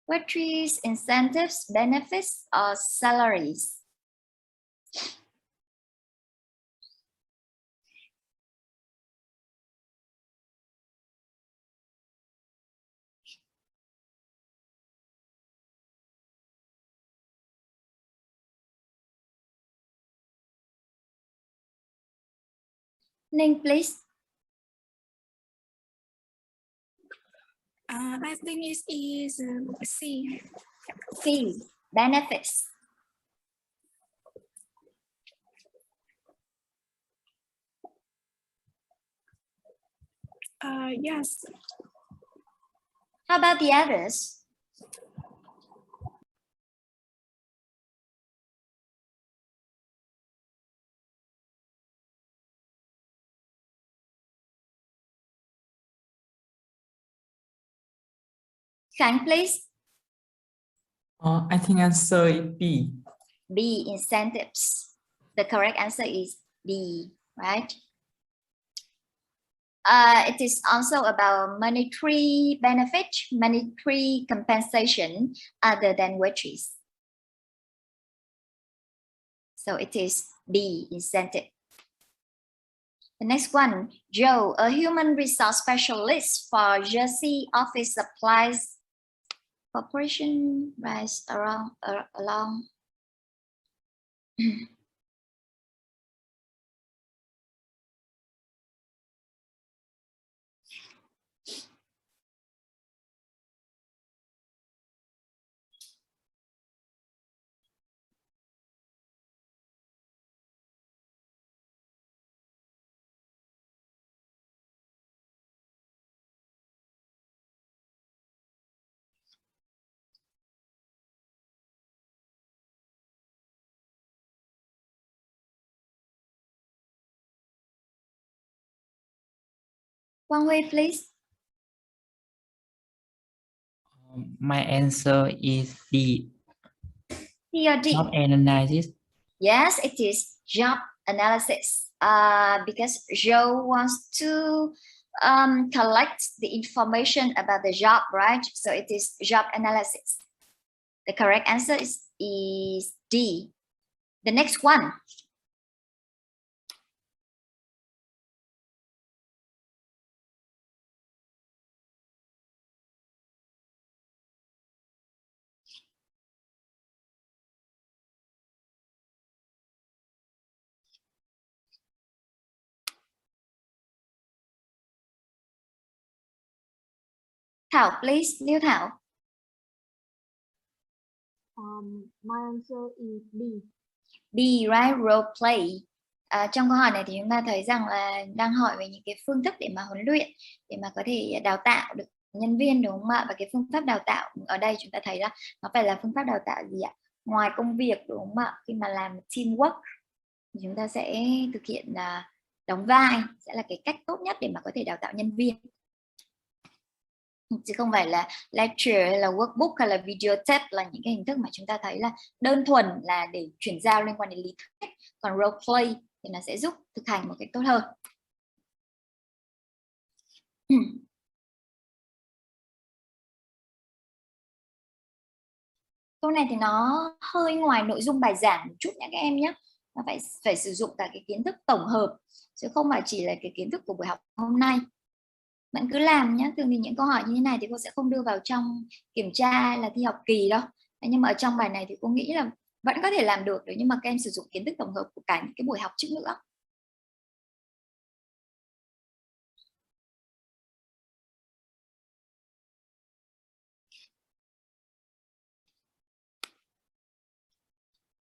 wages, incentives, benefits, or salaries. Ning, please. I think it is C. C, benefits. Yes. How about the others? Khang, please. I think answer is B. B, incentives. The correct answer is B, right? It is also about monetary benefit, monetary compensation other than wages. So it is B, incentive. The next one, Joe, a human resource specialist for Jersey Office Supplies Corporation, rise along. Quang Huy, please. My answer is D. C or D? Job analysis. Yes, it is job analysis. Because Joe wants to collect the information about the job, right? So it is job analysis. The correct answer is D. The next one. Thảo, please. Liêu Thảo. My answer is B. B, right? Role play. Trong câu hỏi này thì chúng ta thấy rằng là đang hỏi về những cái phương thức để mà huấn luyện, để mà có thể đào tạo được nhân viên, đúng không ạ? Và cái phương pháp đào tạo ở đây chúng ta thấy là nó phải là phương pháp đào tạo gì ạ? Ngoài công việc, đúng không ạ? Khi mà làm teamwork thì chúng ta sẽ thực hiện đóng vai, sẽ là cái cách tốt nhất để mà có thể đào tạo nhân viên, chứ không phải là lecture hay là workbook hay là video tape là những cái hình thức mà chúng ta thấy là đơn thuần là để chuyển giao liên quan đến lý thuyết. Còn role play thì nó sẽ giúp thực hành một cách tốt hơn. Câu này thì nó hơi ngoài nội dung bài giảng một chút nha các em nhé. Nó phải sử dụng cả cái kiến thức tổng hợp, chứ không phải chỉ là cái kiến thức của buổi học hôm nay. Bạn cứ làm nhé. Thường thì những câu hỏi như thế này thì cô sẽ không đưa vào trong kiểm tra hay là thi học kỳ đâu. Nhưng mà ở trong bài này thì cô nghĩ là vẫn có thể làm được, nhưng mà các em sử dụng kiến thức tổng hợp của cả những cái buổi học trước nữa.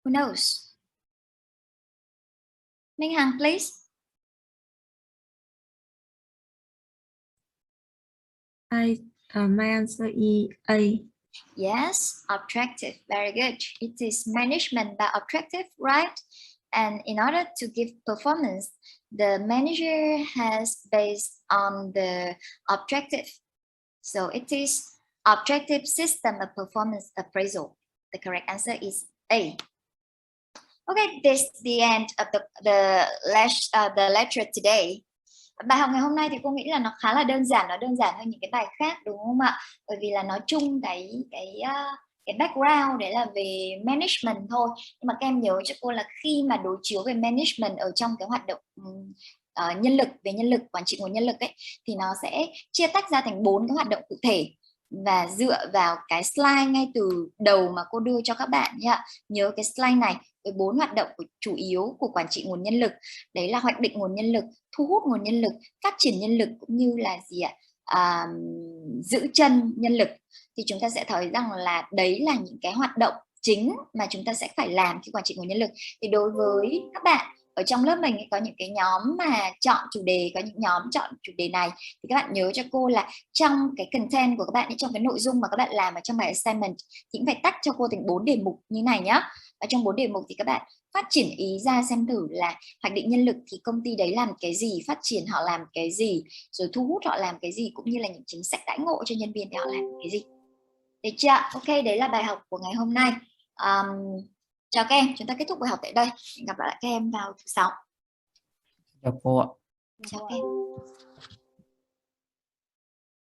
Who knows? Minh Hằng, please. My answer is A. Yes, objective. Very good. It is management by objective, right? And in order to give performance, the manager has based on the objective. So it is objective system of performance appraisal. The correct answer is A. Okay, this is the end of the lecture today. Bài học ngày hôm nay thì cô nghĩ là nó khá là đơn giản, nó đơn giản hơn những cái bài khác, đúng không ạ? Bởi vì là nói chung cái background đấy là về management thôi. Nhưng mà các em nhớ cho cô là khi mà đối chiếu về management ở trong cái hoạt động nhân lực, về nhân lực, quản trị nguồn nhân lực ấy, thì nó sẽ chia tách ra thành 4 cái hoạt động cụ thể. Và dựa vào cái slide ngay từ đầu mà cô đưa cho các bạn nhá, nhớ cái slide này với 4 hoạt động chủ yếu của quản trị nguồn nhân lực, đấy là hoạch định nguồn nhân lực, thu hút nguồn nhân lực, phát triển nhân lực, cũng như là gì ạ? Giữ chân nhân lực. Thì chúng ta sẽ thấy rằng là đấy là những cái hoạt động chính mà chúng ta sẽ phải làm khi quản trị nguồn nhân lực. Thì đối với các bạn ở trong lớp mình có những cái nhóm mà chọn chủ đề, có những nhóm chọn chủ đề này, thì các bạn nhớ cho cô là trong cái content của các bạn, trong cái nội dung mà các bạn làm ở trong bài assignment thì cũng phải tách cho cô thành 4 đề mục như này nhá. Và trong 4 đề mục thì các bạn phát triển ý ra xem thử là hoạch định nhân lực thì công ty đấy làm cái gì, phát triển họ làm cái gì, rồi thu hút họ làm cái gì, cũng như là những chính sách đãi ngộ cho nhân viên thì họ làm cái gì. Được chưa? Ok, đấy là bài học của ngày hôm nay. Chào các em, chúng ta kết thúc buổi học tại đây. Hẹn gặp lại các em vào thứ 6. Chào cô ạ. Chào các em.